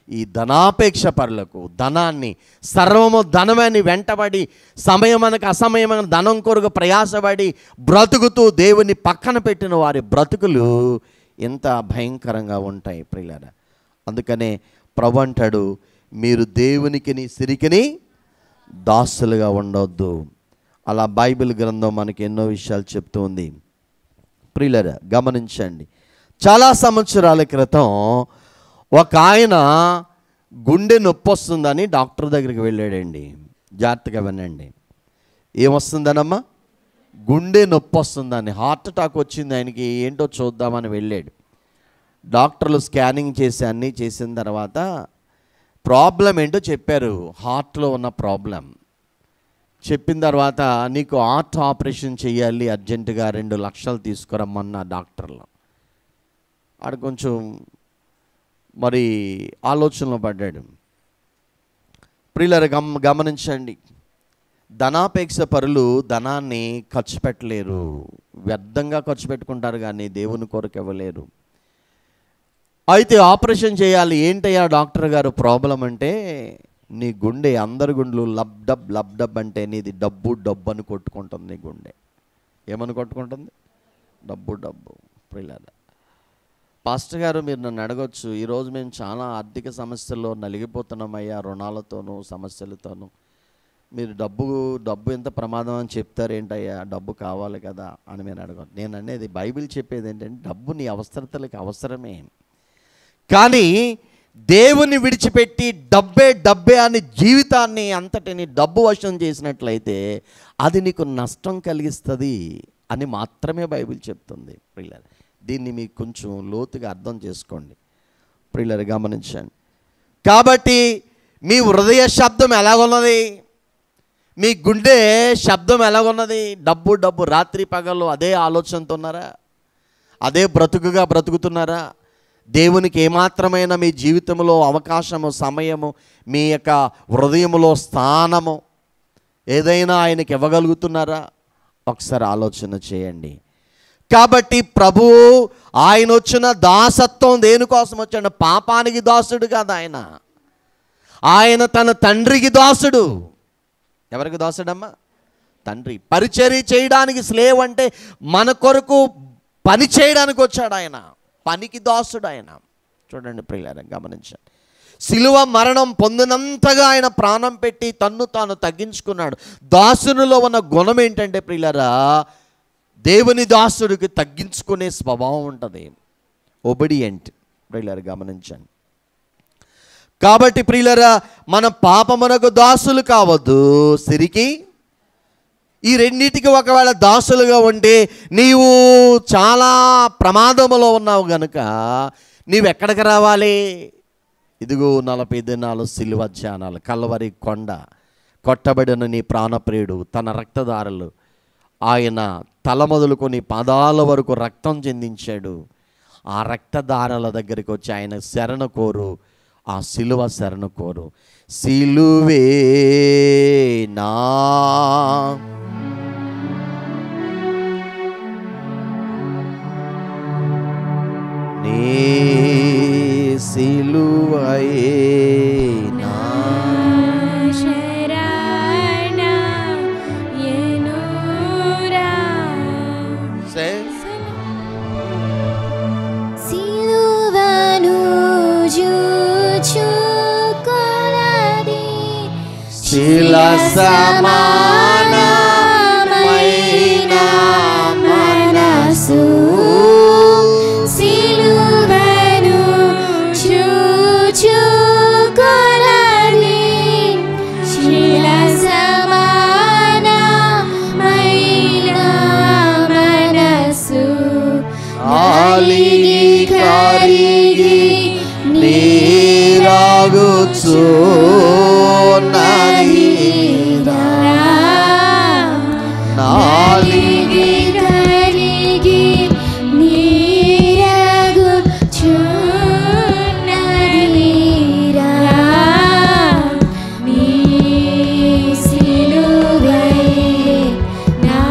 ఈ ధనాపేక్ష పరులకు, ధనాన్ని సర్వము ధనమని వెంటబడి సమయమనకు అసమయమైన ధనం కొరకు ప్రయాసపడి బ్రతుకుతూ దేవుని పక్కన పెట్టిన వారి బ్రతుకులు ఎంత భయంకరంగా ఉంటాయి ప్రియులారా. అందుకనే ప్రభు అంటాడు, మీరు దేవునికిని సిరికిని దాసులుగా ఉండవద్దు. అలా బైబిల్ గ్రంథం మనకి ఎన్నో విషయాలు చెప్తూ ఉంది ప్రియులారా. గమనించండి, చాలా సంవత్సరాల క్రితం ఒక ఆయన గుండె నొప్పి వస్తుందని డాక్టర్ దగ్గరికి వెళ్ళాడండి. జాగ్రత్తగా వినండి. ఏమొస్తుందనమ్మా? గుండె నొప్పి వస్తుందని. హార్ట్ అటాక్ వచ్చింది ఆయనకి, ఏంటో చూద్దామని వెళ్ళాడు. డాక్టర్లు స్కానింగ్ చేసి అన్నీ చేసిన తర్వాత ప్రాబ్లం ఏంటో చెప్పారు. హార్ట్లో ఉన్న ప్రాబ్లం చెప్పిన తర్వాత, నీకు హార్ట్ ఆపరేషన్ చేయాలి, అర్జెంటుగా 2 లక్షలు తీసుకురమ్మన్న డాక్టర్లు. ఆడ కొంచెం మరి ఆలోచనలో పడ్డాడు. ప్రియులారా గమనించండి, ధనాపేక్ష పరులు ధనాన్ని ఖర్చు పెట్టలేరు. వ్యర్థంగా ఖర్చు పెట్టుకుంటారు కానీ దేవుని కొరకు ఇవ్వలేరు. అయితే ఆపరేషన్ చేయాలి. ఏంటయ్యా డాక్టర్ గారు ప్రాబ్లం అంటే, నీ గుండె అందరి గుండెలు లబ్ డబ్ అంటే నీది డబ్బు డబ్బు అని కొట్టుకుంటుంది. నీ గుండె ఏమని కొట్టుకుంటుంది? డబ్బు డబ్బు. ప్రియులారా, పాస్టర్ గారు మీరు నన్ను అడగొచ్చు, ఈరోజు మేము చాలా ఆర్థిక సమస్యల్లో నలిగిపోతున్నామయ్యా, రుణాలతోనూ సమస్యలతోనూ. మీరు డబ్బు ఎంత ప్రమాదం అని చెప్తారేంటయ్యా, డబ్బు కావాలి కదా అని మీరు అడగొచ్చు. నేను అనేది, బైబిల్ చెప్పేది ఏంటంటే, డబ్బు నీ అవసరతలకు అవసరమే, కానీ దేవుని విడిచిపెట్టి డబ్బే అని జీవితాన్ని అంతటిని డబ్బు వశం చేసినట్లయితే అది నీకు నష్టం కలిగిస్తుంది అని మాత్రమే బైబిల్ చెప్తుంది. ప్రియులారా, దీన్ని మీకు కొంచెం లోతుగా అర్థం చేసుకోండి. ప్రియులారా గమనించండి. కాబట్టి మీ హృదయ శబ్దం ఎలాగున్నది? మీ గుండె శబ్దం ఎలాగున్నది? డబ్బు రాత్రి పగలు అదే ఆలోచనతో ఉన్నారా? అదే బ్రతుకుగా బ్రతుకుతున్నారా? దేవునికి ఏమాత్రమైన మీ జీవితంలో అవకాశము, సమయము, మీ యొక్క హృదయంలో స్థానము ఏదైనా ఆయనకి ఇవ్వగలుగుతున్నారా? ఒకసారి ఆలోచన చేయండి. కాబట్టి ప్రభువు ఆయన వచ్చిన దాసత్వం దేనికోసం వచ్చాడు? పాపానికి దాసుడు కాదు ఆయన. ఆయన తన తండ్రికి దాసుడు. ఎవరికి దాసుడమ్మా? తండ్రి. పరిచర్య చేయడానికి, స్లేవ్ అంటే మన కొరకు పని చేయడానికి వచ్చాడు ఆయన. పనికి దాసుడు ఆయన. చూడండి ప్రియులారా గమనించండి. సిలువ మరణం పొందినంతగా ఆయన ప్రాణం పెట్టి తన్ను తాను తగ్గించుకున్నాడు. దాసునిలో ఉన్న గుణం ఏంటంటే ప్రియులారా, దేవుని దాసుడికి తగ్గించుకునే స్వభావం ఉంటుంది. ఒబిడియంట్. ప్రియులారా గమనించండి. కాబట్టి ప్రియులారా, మన పాపమునకు దాసులు కావద్దు, సిరికి ఈ రెండింటికి ఒకవేళ దాసులుగా ఉంటే నీవు చాలా ప్రమాదములో ఉన్నావు గనుక నీవెక్కడికి రావాలి? ఇదిగో 40 దినాలు సిలువ ధ్యానాలు, కల్వరి కొండ, కొట్టబడిన నీ ప్రాణప్రియుడు తన రక్తధారలు ఆయన తల మొదలుకొని పాదాల వరకు రక్తం చెందించాడు. ఆ రక్తధారల దగ్గరికి వచ్చి ఆయన శరణ కోరు, ఆ సిలువ శరణ కోరు. సిలువే నా నీ సిలువయే నా శరణ ఎనురా. సిలువను జూచుకొనది శిల సమానమైన మనసు. సిలువను జూచుకొనది శిల సమానమైన మనసు. ఆలిగి కరిగి నీరాగుచున్నది నాలిగి కరిగి నీరాగుచున్నది నీ సిలువే నా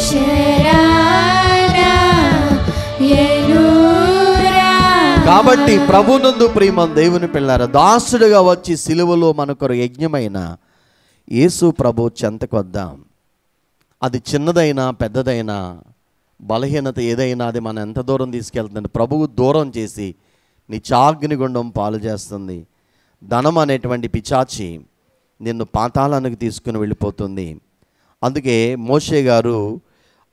శరణ ఎనురా. కాబట్టి ప్రభునందు ప్రియమైన దేవుని పిల్లారా, దాసుడుగా వచ్చి సిలువలో మనకు యజ్ఞమైన యేసు ప్రభు చెంతకు వద్దాం. అది చిన్నదైనా పెద్దదైనా బలహీనత ఏదైనా అది మనం ఎంత దూరం తీసుకెళ్తుంది? ప్రభువు దూరం చేసి నిత్యాగ్నిగుండం పాలు చేస్తుంది. ధనం అనేటువంటి పిచాచి నిన్ను పాతాళానికి తీసుకుని వెళ్ళిపోతుంది. అందుకే మోషే గారు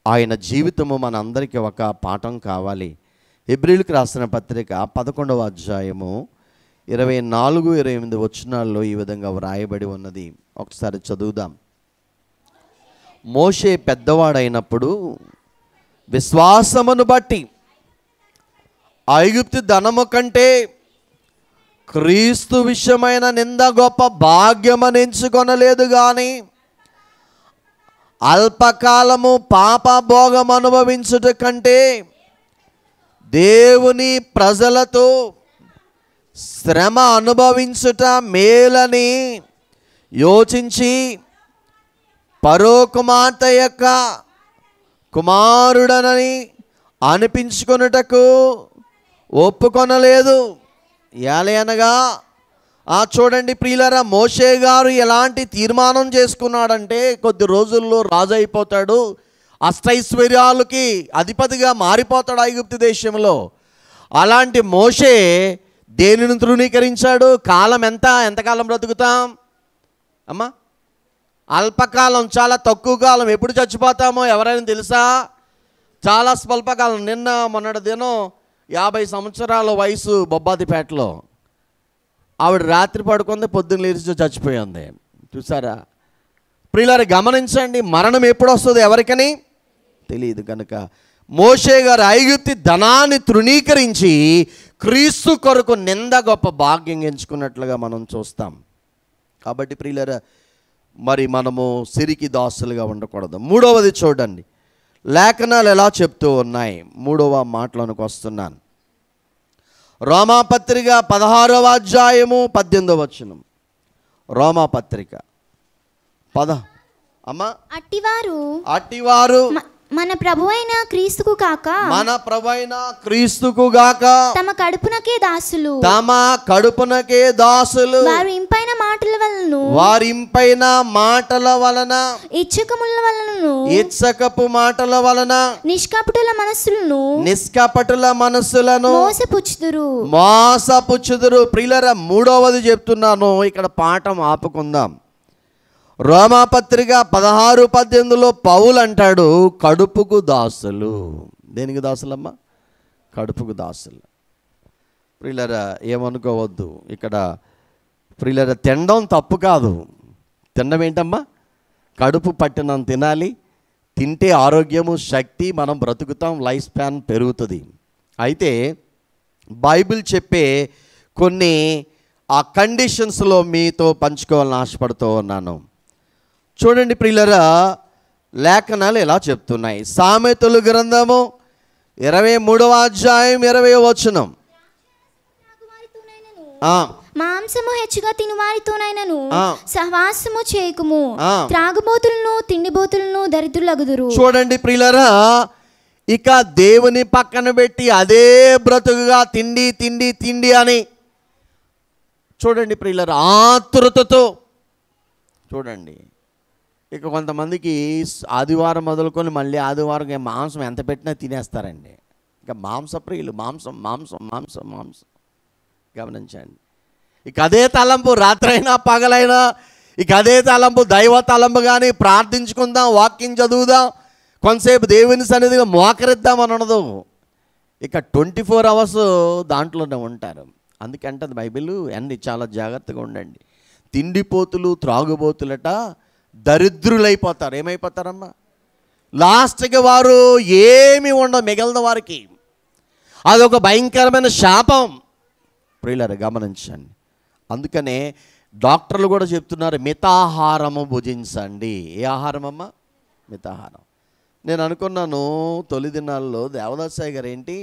ఆయన జీవితము మన అందరికీ ఒక పాఠం కావాలి. హెబ్రీయులకు రాసిన పత్రిక 11వ అధ్యాయము 24, 28 వచనాల్లో ఈ విధంగా వ్రాయబడి ఉన్నది. ఒకసారి చదువుదాం. మోషే పెద్దవాడైనప్పుడు విశ్వాసమును బట్టి ఐగుప్తు ధనము కంటే క్రీస్తు విషయమైన నింద గొప్ప భాగ్యమని ఎంచుకొనలేదు కానీ అల్పకాలము పాపభోగం అనుభవించుట కంటే దేవుని ప్రజలతో శ్రమ అనుభవించుట మేలని యోచించి ఫరో కుమార్తె యొక్క కుమారుడనని అనిపించుకొనుటకు ఒప్పుకొనలేదు. అనగా చూడండి ప్రియులారా, మోషే గారు ఎలాంటి తీర్మానం చేసుకున్నాడంటే కొద్ది రోజుల్లో రాజు అయిపోతాడు, అష్టైశ్వర్యాలకి అధిపతిగా మారిపోతాడు ఐగుప్తు దేశంలో. అలాంటి మోషే దేనిని తృణీకరించాడు? కాలం ఎంతకాలం బ్రతుకుతాం అమ్మా? అల్పకాలం, చాలా తక్కువ కాలం. ఎప్పుడు చచ్చిపోతామో ఎవరైనా తెలుసా? చాలా స్వల్పకాలం. మొన్నటి దినం 50 సంవత్సరాల వయసు బొబ్బాదిపేటలో ఆవిడ రాత్రి పడుకుంది, పొద్దున్న లేచి చచ్చిపోయింది. చూసారా ప్రియులారా? గమనించండి, మరణం ఎప్పుడు వస్తుందో ఎవరికని తెలియదు. కనుక మోషే గారు ఐగుప్తు ధనాన్ని తృణీకరించి క్రీస్తు కొరకు నింద గొప్ప భాగ్యం ఎంచుకున్నట్లుగా మనం చూస్తాం. కాబట్టి ప్రియులారా, మరి మనము సిరికి దాసులుగా ఉండకూడదు. మూడవది చూడండి, లేఖనాలు ఎలా చెప్తూ ఉన్నాయి. 3వ మాటలోనికి వస్తున్నాను. రోమాపత్రిక 16వ అధ్యాయము 18వ వచనం. రోమాపత్రిక అమ్మా, అట్టివారు మన ప్రభువైన క్రీస్తుకు కాక తమ కడుపునకే దాసులు వారి ఇంపైన మాటల వలన ఇచ్చకపు మాటల వలన నిష్కపటుల మనస్సులను మోసపుచ్చుదురు. ప్రియులారా, 3వది చెప్తున్నాను, ఇక్కడ పాఠం ఆపుకుందాం. రోమాపత్రిక 16:18లో పౌలు అంటాడు, కడుపుకు దాసులు. దేనికి దాసులమ్మా? కడుపుకు దాసులు. ప్రియులారా, ఏమనుకోవద్దు. ఇక్కడ ప్రియులారా, తినడం తప్పు కాదు. తినడం ఏంటమ్మా? కడుపు పట్టినంత తినాలి. తింటే ఆరోగ్యము, శక్తి, మనం బ్రతుకుతాం, లైఫ్ స్పాన్ పెరుగుతుంది. అయితే బైబిల్ చెప్పే కొన్ని ఆ కండిషన్స్లో మీతో పంచుకోవాలని ఆశపడుతూ ఉన్నాను. చూడండి ప్రియులారా, లేఖనాలు ఎలా చెప్తున్నాయి. సామెతల గ్రంథము 23వ అధ్యాయం 20వ వచనం. మాంసము హెచ్చుగా తినువారితోనైనను సహవాసము చేయకుము, త్రాగుబోతులను తిండిబోతులను దరిద్రులగుదురు. చూడండి ప్రియులారా, ఇక దేవుని పక్కన పెట్టి అదే బ్రతుకుగా తిండి తిండి తిండి అని చూడండి ప్రియులారా, ఆతృతతో చూడండి. ఇక కొంతమందికి ఆదివారం మొదలుకొని మళ్ళీ ఆదివారం మాంసం ఎంత పెట్టినా తినేస్తారండి. ఇక మాంసప్రియులు, మాంసం మాంసం మాంసం మాంసం. గమనించండి, ఇక అదే తలంపు రాత్రైనా పగలైనా, ఇక అదే తలంపు, దైవ తలంపు. కానీ ప్రార్థించుకుందాం, వాక్యం చదువుదాం, కొంతసేపు దేవుని సన్నిధిగా మోకరిద్దాం అని అనదు. ఇక 24 అవర్స్ దాంట్లోనే ఉంటారు. అందుకంటే బైబిల్ అన్ని చాలా జాగ్రత్తగా ఉండండి. తిండిపోతులు త్రాగుబోతులట దరిద్రులైపోతారు. ఏమైపోతారమ్మా? లాస్ట్కి వారు ఏమి ఉండవు మిగిలిన వారికి. అదొక భయంకరమైన శాపం. ప్రియులారా, గమనించండి. అందుకనే డాక్టర్లు కూడా చెప్తున్నారు, మితాహారము భుజించండి. ఏ ఆహారం అమ్మా? మితాహారం. నేను అనుకున్నాను తొలి దినాల్లో దేవదాసాయి గారు ఏంటి,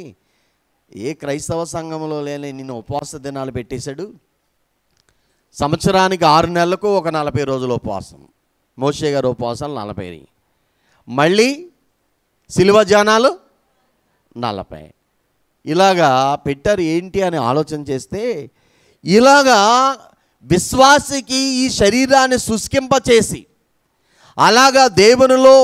ఏ క్రైస్తవ సంఘంలో లేని నిన్ను ఉపవాస దినాలు పెట్టేశాడు. సంవత్సరానికి 6 నెలలకు ఒక 40 రోజులు ఉపవాసం. మోషే గారు ఉపవాసాలు 40, మళ్ళీ సిలువ జానాలు 40. ఇలాగా పెట్టారు. ఏంటి అని ఆలోచన చేస్తే, ఇలాగా విశ్వాసికి ఈ శరీరాన్ని శుష్కింపచేసి అలాగా దేవునిలో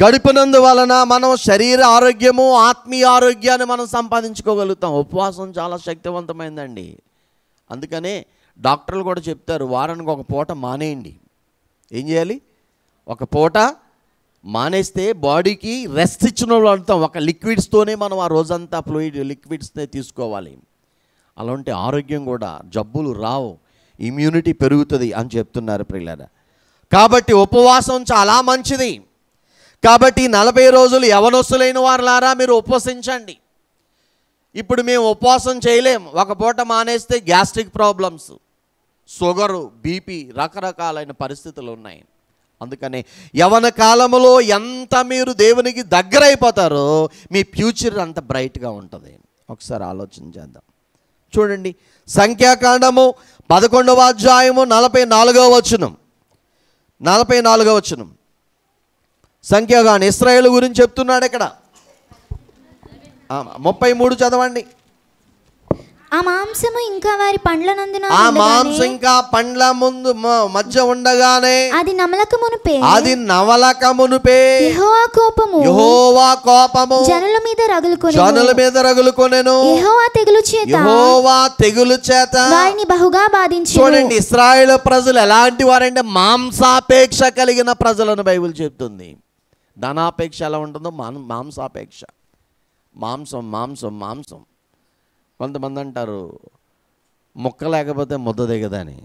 గడిపినందువలన మనం శరీర ఆరోగ్యము, ఆత్మీయ ఆరోగ్యాన్ని మనం సంపాదించుకోగలుగుతాం. ఉపవాసం చాలా శక్తివంతమైందండి. అందుకనే డాక్టర్లు కూడా చెప్తారు, వారానికి ఒక పూట మానేయండి. ఏం చేయాలి? ఒక పూట మానేస్తే బాడీకి రెస్ట్ ఇచ్చిన వాళ్ళు అంటాం. ఒక లిక్విడ్స్తోనే మనం ఆ రోజంతా ఫ్లూయిడ్ లిక్విడ్స్నే తీసుకోవాలి. అలాంటి ఆరోగ్యం కూడా, జబ్బులు రావు, ఇమ్యూనిటీ పెరుగుతుంది అని చెప్తున్నారు ప్రియులారా. కాబట్టి ఉపవాసం చాలా మంచిది. కాబట్టి 40 రోజులు యవనస్తులైన వారులారా మీరు ఉపవసించండి. ఇప్పుడు మేము ఉపవాసం చేయలేం, ఒక పూట మానేస్తే గ్యాస్ట్రిక్ ప్రాబ్లమ్స్, షుగరు, బీపీ, రకరకాలైన పరిస్థితులు ఉన్నాయి. అందుకని యవన కాలంలో ఎంత మీరు దేవునికి దగ్గర అయిపోతారో మీ ఫ్యూచర్ అంత బ్రైట్గా ఉంటుంది. ఒకసారి ఆలోచన చేద్దాం. చూడండి, సంఖ్యాకాండము 11వ అధ్యాయము 44వ వచనం. 44వ వచనం సంఖ్యాకాండ ఇశ్రాయేలు గురించి చెప్తున్నాడు ఇక్కడ. 33 చదవండి. ఆ మాంసము ఇంకా వారి పండ్ల నందున ఆ మాంసం ఇంకా పండ్ల ముందు మధ్య ఉండగానే అది నమలకమునుపే యెహోవా కోపము జనుల మీద రగులుకొనెను. యెహోవా తెగులు చేత వారిని బహుగా బాధించెను. చూడండి, ఇశ్రాయేలు ప్రజలు ఎలాంటి వారంటే మాంసాపేక్ష కలిగిన ప్రజలను బైబిల్ చెప్తుంది. ధనాపేక్ష ఎలా ఉంటుందో మాంసాపేక్ష. మాంసం మాంసం మాంసం. కొంతమంది అంటారు ముక్క లేకపోతే ముద్ద దిగదని.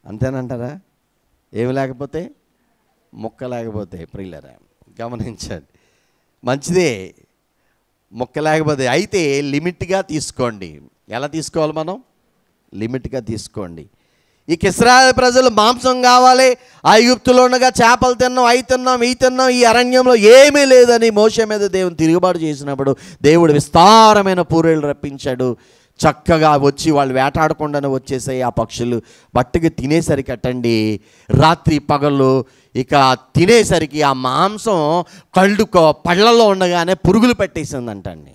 అంతేనంటారా? ఏమి లేకపోతే ముక్క లేకపోతే. ప్రియులారా గమనించండి, మంచిదే ముక్క లేకపోతే. అయితే లిమిట్గా తీసుకోండి. ఎలా తీసుకోవాలి మనం? లిమిట్గా తీసుకోండి. ఇక ఇశ్రాయేలు ప్రజలు మాంసం కావాలి, ఐగుప్తులో ఉండగా చేపలు తిన్నాం, అవి తిన్నాం, ఈ తిన్నాం, ఈ అరణ్యంలో ఏమీ లేదని మోషే మీద దేవుని తిరుగుబాటు చేసినప్పుడు దేవుడు విస్తారమైన పూరేళ్ళు రప్పించాడు. చక్కగా వచ్చి వాళ్ళు వేటాడకుండానే వచ్చేసాయి ఆ పక్షులు. బట్టుకు తినేసరికి అట్టండి రాత్రి పగళ్ళు ఇక తినేసరికి ఆ మాంసం కళ్ళు పళ్ళల్లో ఉండగానే పురుగులు పెట్టేసిందంటండి.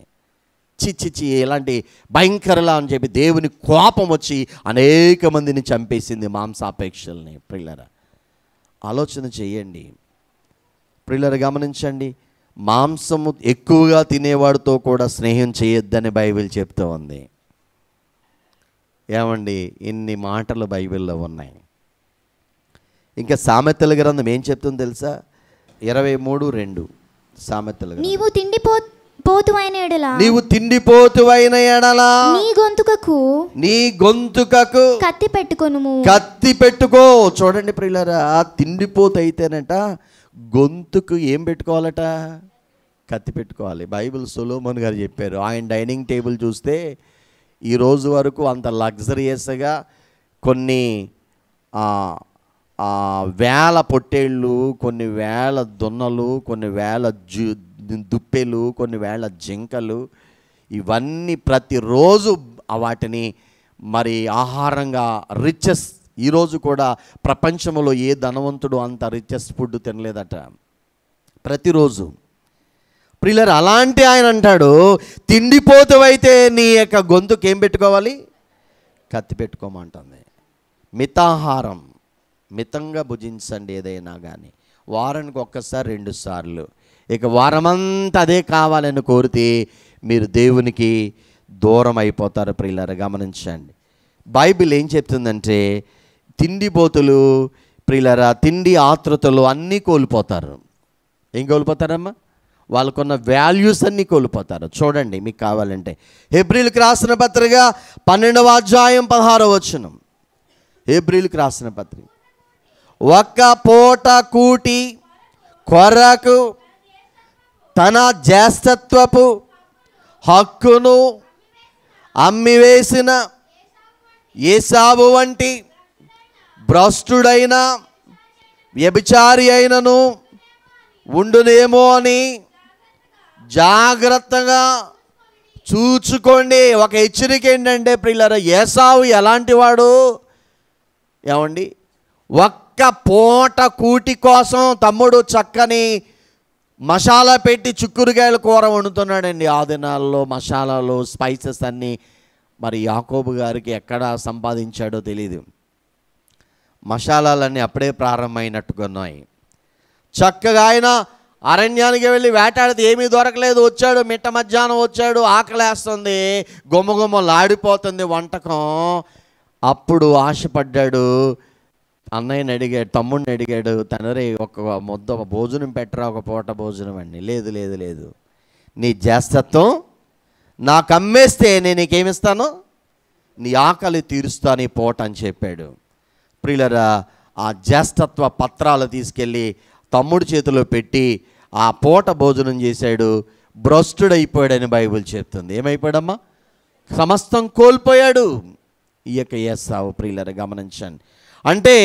చిచ్చిచ్చి ఇలాంటి భయంకరలా అని చెప్పి దేవుని కోపం వచ్చి అనేక మందిని చంపేసింది మాంసాపేక్షల్ని. ప్రియులారా ఆలోచన చేయండి. ప్రియులారా గమనించండి, మాంసము ఎక్కువగా తినేవాడితో కూడా స్నేహం చేయొద్దని బైబిల్ చెప్తూ ఉంది. ఏమండి, ఇన్ని మాటలు బైబిల్లో ఉన్నాయి. ఇంకా సామెతల గ్రంథం ఏం చెప్తుందో తెలుసా? 23:2 సామెతల గ్రంథం. నీవు తిండిపోతువైన ఎడల నీ గొంతుకకు కత్తి పెట్టుకో. చూడండి ప్రియులారా, తిండిపోతు అయితేనట గొంతుకు ఏం పెట్టుకోవాలట? కత్తి పెట్టుకోవాలి. బైబిల్ సొలొమోన్ గారు చెప్పారు. ఆయన డైనింగ్ టేబుల్ చూస్తే ఈ రోజు వరకు అంత లగ్జరియస్గా కొన్ని వేల పొట్టేళ్ళు, కొన్ని వేల దున్నలు, కొన్ని వేల దుప్పెలు, కొన్ని వేల జింకలు, ఇవన్నీ ప్రతిరోజు వాటిని మరి ఆహారంగా రిచెస్. ఈరోజు కూడా ప్రపంచంలో ఏ ధనవంతుడు అంత రిచెస్ ఫుడ్ తినలేదట ప్రతిరోజు. ప్రియులారా అలాంటి ఆయన అంటాడు, తిండిపోతువైతే నీ యొక్క గొంతుకు ఏం పెట్టుకోవాలి? కత్తి పెట్టుకోమంటుంది. మితాహారం, మితంగా భుజించండి ఏదైనా కానీ. వారానికి ఒక్కసారి 2 సార్లు. ఇక వారమంతా అదే కావాలని కోరితే మీరు దేవునికి దూరం అయిపోతారు. ప్రియులారా గమనించండి, బైబిల్ ఏం చెప్తుందంటే తిండిపోతులు ప్రియులారా తిండి ఆతృతలు అన్నీ కోల్పోతారు. ఏం కోల్పోతారమ్మా? వాళ్ళకున్న వాల్యూస్ అన్నీ కోల్పోతారు. చూడండి మీకు కావాలంటే హెబ్రీలకు రాసిన పత్రిక 12వ అధ్యాయం 16వ వచనం. హెబ్రీలకు రాసిన పత్రిక. ఒక్క పూట కూటి కొరకు తన జ్యేష్ఠత్వపు హక్కును అమ్మివేసిన ఏసావు వంటి భ్రష్టుడైన వ్యభిచారి అయినను ఉండునేమో అని జాగ్రత్తగా చూచుకోండి. ఒక హెచ్చరిక ఏంటంటే ప్రియులారా, ఏసావు ఎలాంటి వాడు? ఏమండి, ఒక్క పూట కూటి కోసం తమ్ముడు చక్కని మసాలా పెట్టి చిక్కుడుకాయల కూర వండుతున్నాడండి. ఆ దినాల్లో మసాలాలు, స్పైసెస్ అన్నీ మరి యాకోబు గారికి ఎక్కడ సంపాదించాడో తెలియదు. మసాలాలన్నీ అప్పుడే ప్రారంభమైనట్టుకున్నాయి. చక్కగా ఆయన అరణ్యానికి వెళ్ళి వేటాడితే ఏమీ దొరకలేదు. వచ్చాడు, మిట్ట మధ్యాహ్నం వచ్చాడు, ఆకలేస్తుంది, గుమ్మగుమ్మలాడిపోతుంది వంటకం. అప్పుడు ఆశపడ్డాడు. అన్నయ్యని అడిగాడు, తమ్ముడిని అడిగాడు, తండ్రి ఒక ముద్ద భోజనం పెట్టరా, ఒక పూట భోజనం అండి. లేదు లేదు లేదు, నీ జ్యేష్ఠత్వం నాకు అమ్మేస్తే నేను నీకేమిస్తాను? నీ ఆకలి తీరుస్తా నీ పోట అని చెప్పాడు. ప్రియులరా, ఆ జ్యేష్ఠత్వ పత్రాలు తీసుకెళ్ళి తమ్ముడి చేతిలో పెట్టి ఆ పూట భోజనం చేశాడు. భ్రష్టుడైపోయాడని బైబిల్ చెప్తుంది. ఏమైపోయాడమ్మా? సమస్తం కోల్పోయాడు. ఈ యొక్క ఏసావు. ప్రియులరా గమనించండి. అంటే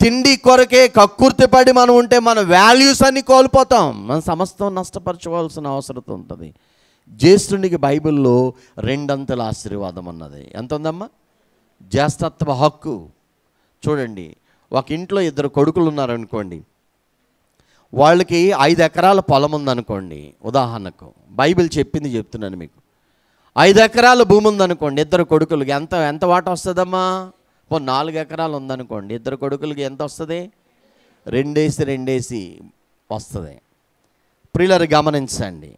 తిండి కొరకే కక్కుర్తిపడి మనం ఉంటే మన వాల్యూస్ అన్ని కోల్పోతాం. మన సమస్తం నష్టపరచుకోవాల్సిన అవసరం ఉంటుంది. జ్యేష్ఠునికి బైబిల్లో 2 అంతల ఆశీర్వాదం ఉన్నది. ఎంత ఉందమ్మా? జ్యేష్ఠత్వ హక్కు. చూడండి, ఒక ఇంట్లో 2 కొడుకులు ఉన్నారనుకోండి, వాళ్ళకి 5 ఎకరాల పొలం ఉందనుకోండి. ఉదాహరణకు బైబిల్ చెప్పింది చెప్తున్నాను మీకు. 5 ఎకరాల భూమి ఉందనుకోండి, 2 కొడుకులకి ఎంత వాటా వస్తుందమ్మా? 4 ఎకరాలు ఉందనుకోండి, 2 కొడుకులకి ఎంత వస్తుంది? 2:2 వస్తుంది. ప్రియులారా గమనించండి.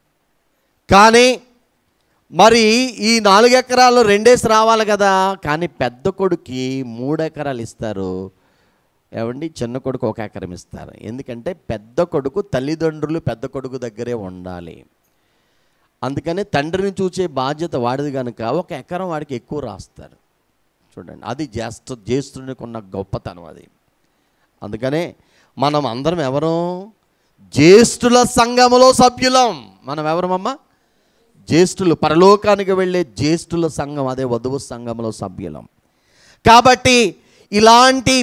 కానీ మరి ఈ 4 ఎకరాలు 2 రావాలి కదా. కానీ పెద్ద కొడుక్కి 3 ఎకరాలు ఇస్తారు. ఏమండి? చిన్న కొడుకు 1 ఎకరం ఇస్తారు. ఎందుకంటే పెద్ద కొడుకు తల్లిదండ్రులు పెద్ద కొడుకు దగ్గరే ఉండాలి. అందుకని తండ్రిని చూసే బాధ్యత వాడిది కనుక 1 ఎకరం వాడికి ఎక్కువ రాస్తారు. చూడండి, అది జ్యేష్ఠునికి ఉన్న గొప్పతనం అది. అందుకనే మనం అందరం ఎవరు? జ్యేష్ఠుల సంఘములో సభ్యులం. మనం ఎవరమమ్మా? జ్యేష్ఠులు, పరలోకానికి వెళ్ళే జ్యేష్ఠుల సంఘం, అదే వధువు సంఘంలో సభ్యులం. కాబట్టి ఇలాంటి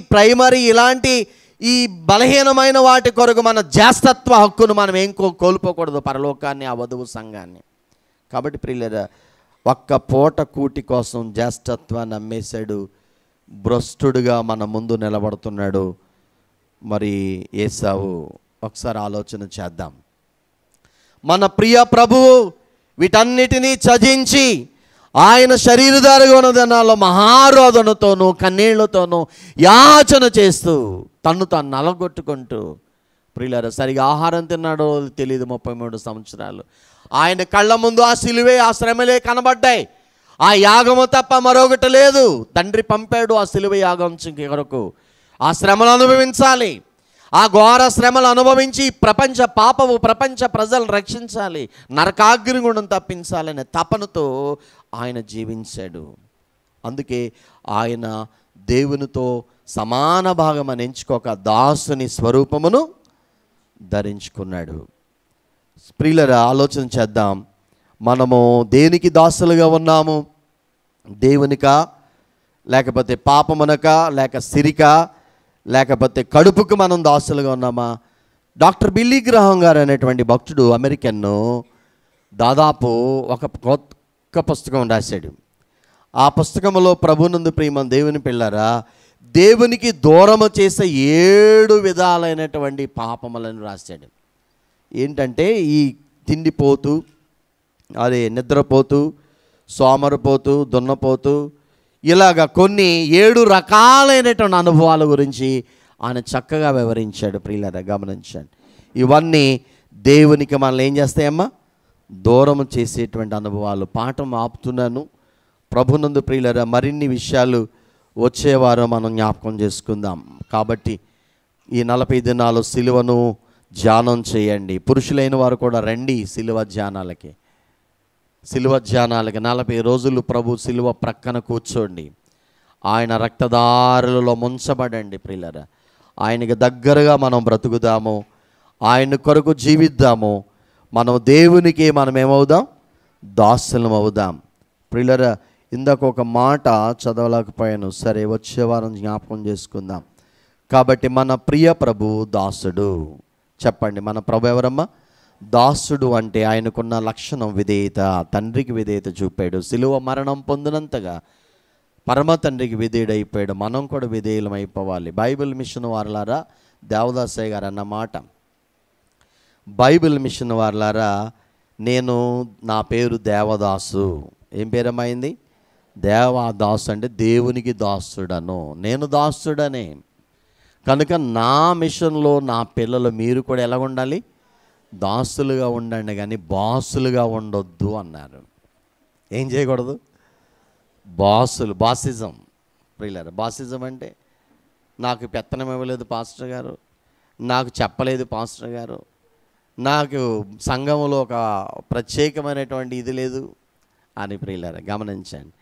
ఇలాంటి ఈ బలహీనమైన వాటి కొరకు మన జ్యేష్ఠత్వ హక్కును మనం ఏం కోల్పోకూడదు, పరలోకాన్ని, ఆ వధువు సంఘాన్ని. కాబట్టి ప్రియులారా, 1 పూట కూటి కోసం జ్యేష్ఠత్వాన్ని అమ్మేశాడు. భ్రష్టుడుగా మన ముందు నిలబడుతున్నాడు మరి ఏసావు. ఒకసారి ఆలోచన చేద్దాం. మన ప్రియ ప్రభువు వీటన్నిటినీ త్యజించి ఆయన శరీరధారిగా ఉన్న దినాల్లో మహారోదనతోనూ కన్నీళ్లతోనూ యాచన చేస్తూ తన్ను తాను నలగొట్టుకుంటూ, ప్రియులారా, సరిగా ఆహారం తిన్నాడో తెలియదు. 33 సంవత్సరాలు ఆయన కళ్ళ ముందు ఆ సిలువే, ఆ శ్రమలే కనబడ్డాయి. ఆ యాగము తప్ప మరొకటి లేదు. తండ్రి పంపాడు ఆ సిలువ యాగం కొరకు. ఆ శ్రమలు అనుభవించాలి. ఆ ఘోర శ్రమలు అనుభవించి ప్రపంచ ప్రజలను రక్షించాలి, నరకాగ్నిగుండం తప్పించాలనే తపనతో ఆయన జీవించాడు. అందుకే ఆయన దేవునితో సమాన భాగం అని ఎంచుకోక దాసుని స్వరూపమును ధరించుకున్నాడు. ప్రియులారా, ఆలోచన చేద్దాం. మనము దేనికి దాసులుగా ఉన్నాము? దేవునికా, లేకపోతే పాపమునకా, లేక సిరికా, లేకపోతే కడుపుకు మనం దాసులుగా ఉన్నామా? డాక్టర్ బిల్లీ గ్రహాం గారు అనేటువంటి భక్తుడు, అమెరికన్ను, దాదాపు ఒక పుస్తకం రాశాడు. ఆ పుస్తకంలో ప్రభునందు ప్రియమైన దేవుని పిల్లరా, దేవునికి దూరము చేసే 7 విధాలైనటువంటి పాపములను రాశాడు. ఏంటంటే ఈ తిండిపోతూ, నిద్రపోతూ, సోమరిపోతూ, దున్నపోతూ, ఇలాగా కొన్ని 7 రకాలైనటువంటి అనుభవాల గురించి ఆయన చక్కగా వివరించాడు. ప్రియులారా గమనించండి. ఇవన్నీ దేవునికి మనల్ని ఏం చేస్తాయమ్మా? దూరం చేసేటువంటి అనుభవాలు. పాఠం ఆపుతున్నాను. ప్రభునందు ప్రియులారా, మరిన్ని విషయాలు వచ్చేవారం మనం జ్ఞాపకం చేసుకుందాం. కాబట్టి ఈ 40 దినాలు సిలువను ధ్యానం చేయండి. పురుషులైన వారు కూడా రండి సిలువ ధ్యానాలకి. 40 రోజులు ప్రభు సిలువ ప్రక్కన కూర్చోండి. ఆయన రక్తదారులలో ముంచబడండి. ప్రియులారా, ఆయనకి దగ్గరగా మనం బ్రతుకుదాము, ఆయన కొరకు జీవిద్దాము. మనం దేవునికి మనం ఏమవుదాం? దాసులం అవుదాం. ప్రియులారా, ఇందాక ఒక మాట చదవలేకపోయాను. సరే, వచ్చే వారం జ్ఞాపకం చేసుకుందాం. కాబట్టి మన ప్రియ ప్రభు దాసుడు. చెప్పండి, మన ప్రభు ఎవరమ్మా? దాసుడు. అంటే ఆయనకున్న లక్షణం విధేయత. తండ్రికి విధేయత చూపాడు. సిలువ మరణం పొందినంతగా పరమ తండ్రికి విధేయుడైపోయాడు. మనం కూడా విధేయులం అయిపోవాలి. బైబిల్ మిషన్ వారలారా, దేవదాసయ్య గారు అన్నమాట. బైబిల్ మిషన్ వారలారా, నా పేరు దేవదాసు. ఏం పేరమ్మైంది? దేవదాసు అంటే దేవునికి దాసుడను. నేను దాసుడనే. కనుక నా మిషన్లో నా పిల్లలు మీరు కూడా ఎలా ఉండాలి? దాసులుగా ఉండండి, కానీ బాసులుగా ఉండొద్దు అన్నారు. ఏం చేయకూడదు? బాసిజం. ప్రియులారా, బాసిజం అంటే నాకు పెత్తనం ఇవ్వలేదు పాస్టర్ గారు, నాకు చెప్పలేదు పాస్టర్ గారు, నాకు సంఘంలో ఒక ప్రత్యేకమైనటువంటి ఇది లేదు అని. ప్రియులారా గమనించండి,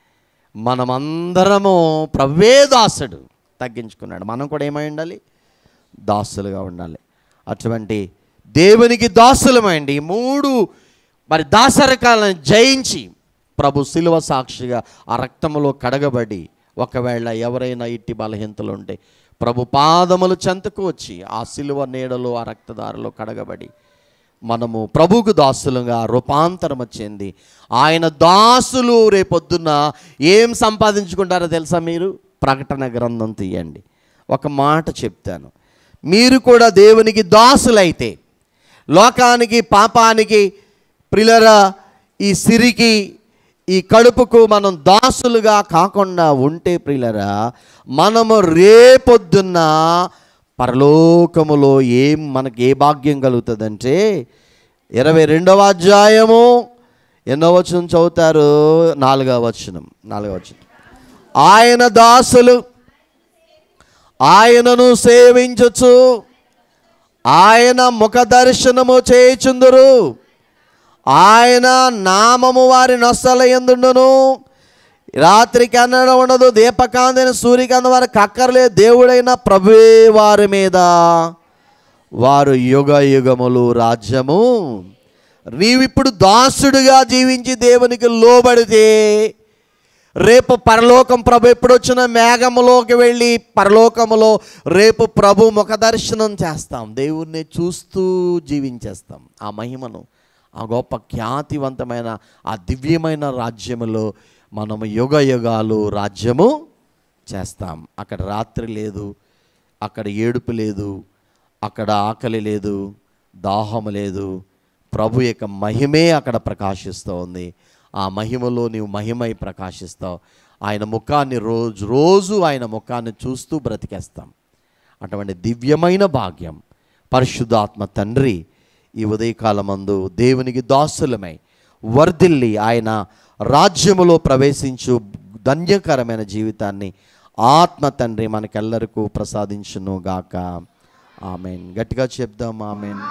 మనమందరము ప్రభువే దాసుడు తగ్గించుకున్నాడు. మనం కూడా ఏమై ఉండాలి? దాసులుగా ఉండాలి. అటువంటి దేవునికి దాసులమైండి. ఈ 3 మరి దాసరకాలను జయించి ప్రభు శిలువ సాక్షిగా ఆ రక్తములో కడగబడి, ఒకవేళ ఎవరైనా ఇట్టి బలహీనతలు ఉంటే ప్రభు పాదములు చెంతకు వచ్చి ఆ శిలువ నీడలో ఆ రక్తధారలో కడగబడి మనము ప్రభువుకు దాసులుగా రూపాంతరం చెంది ఆయన దాసులు రేపొద్దున్న ఏం సంపాదించుకుంటారో తెలుసా? మీరు ప్రకటన గ్రంథం తీయండి. ఒక మాట చెప్తాను, మీరు కూడా దేవునికి దాసులైతే, లోకానికి పాపానికి ప్రియులారా ఈ సిరికి ఈ కడుపుకు మనం దాసులుగా కాకుండా ఉంటే ప్రియులారా, మనము రేపొద్దున్న పరలోకములో మనకి ఏ భాగ్యం కలుగుతుందంటే 22వ అధ్యాయము ఎన్నో వచనం చదువుతారు? 4వ వచనం. ఆయన దాసులు ఆయనను సేవించుచు ఆయన ముఖ దర్శనము చేయుచుందురు. ఆయన నామము వారి నొసల యందుండును. రాత్రికి అన్నడ ఉండదు, దీపకాంతిని సూర్యకాంతి వారికి అక్కర్లేదు. దేవుడైన ప్రభువే వారి మీద, వారు యుగ యుగములు రాజ్యము. నీవిప్పుడు దాసుడుగా జీవించి దేవునికి లోబడితే రేపు పరలోకం ప్రభు ఎప్పుడు వచ్చిన మేఘములోకి వెళ్ళి పరలోకములో రేపు ప్రభు ముఖ దర్శనం చేస్తాం. దేవుణ్ణి చూస్తూ జీవించేస్తాం. ఆ మహిమను, ఆ గొప్ప ఖ్యాతివంతమైన ఆ దివ్యమైన రాజ్యములో మనము యుగ యుగాలు రాజ్యము చేస్తాం. అక్కడ రాత్రి లేదు, అక్కడ ఏడుపు లేదు, అక్కడ ఆకలి లేదు, దాహము లేదు. ప్రభు యొక్క మహిమే అక్కడ ప్రకాశిస్తూ ఉంది. ఆ మహిమలో నీవు మహిమై ప్రకాశిస్తావు. ఆయన ముఖాన్ని రోజు ఆయన ముఖాన్ని చూస్తూ బ్రతికేస్తాం. అటువంటి దివ్యమైన భాగ్యం పరిశుద్ధాత్మ తండ్రి ఈ ఉదయకాలమందు దేవునికి దాసులమై వర్ధిల్లి ఆయన రాజ్యములో ప్రవేశించు ధన్యకరమైన జీవితాన్ని ఆత్మ తండ్రి మనకెల్లరికూ ప్రసాదించును గాక. ఆమెన్. గట్టిగా చెప్దాం ఆమెన్.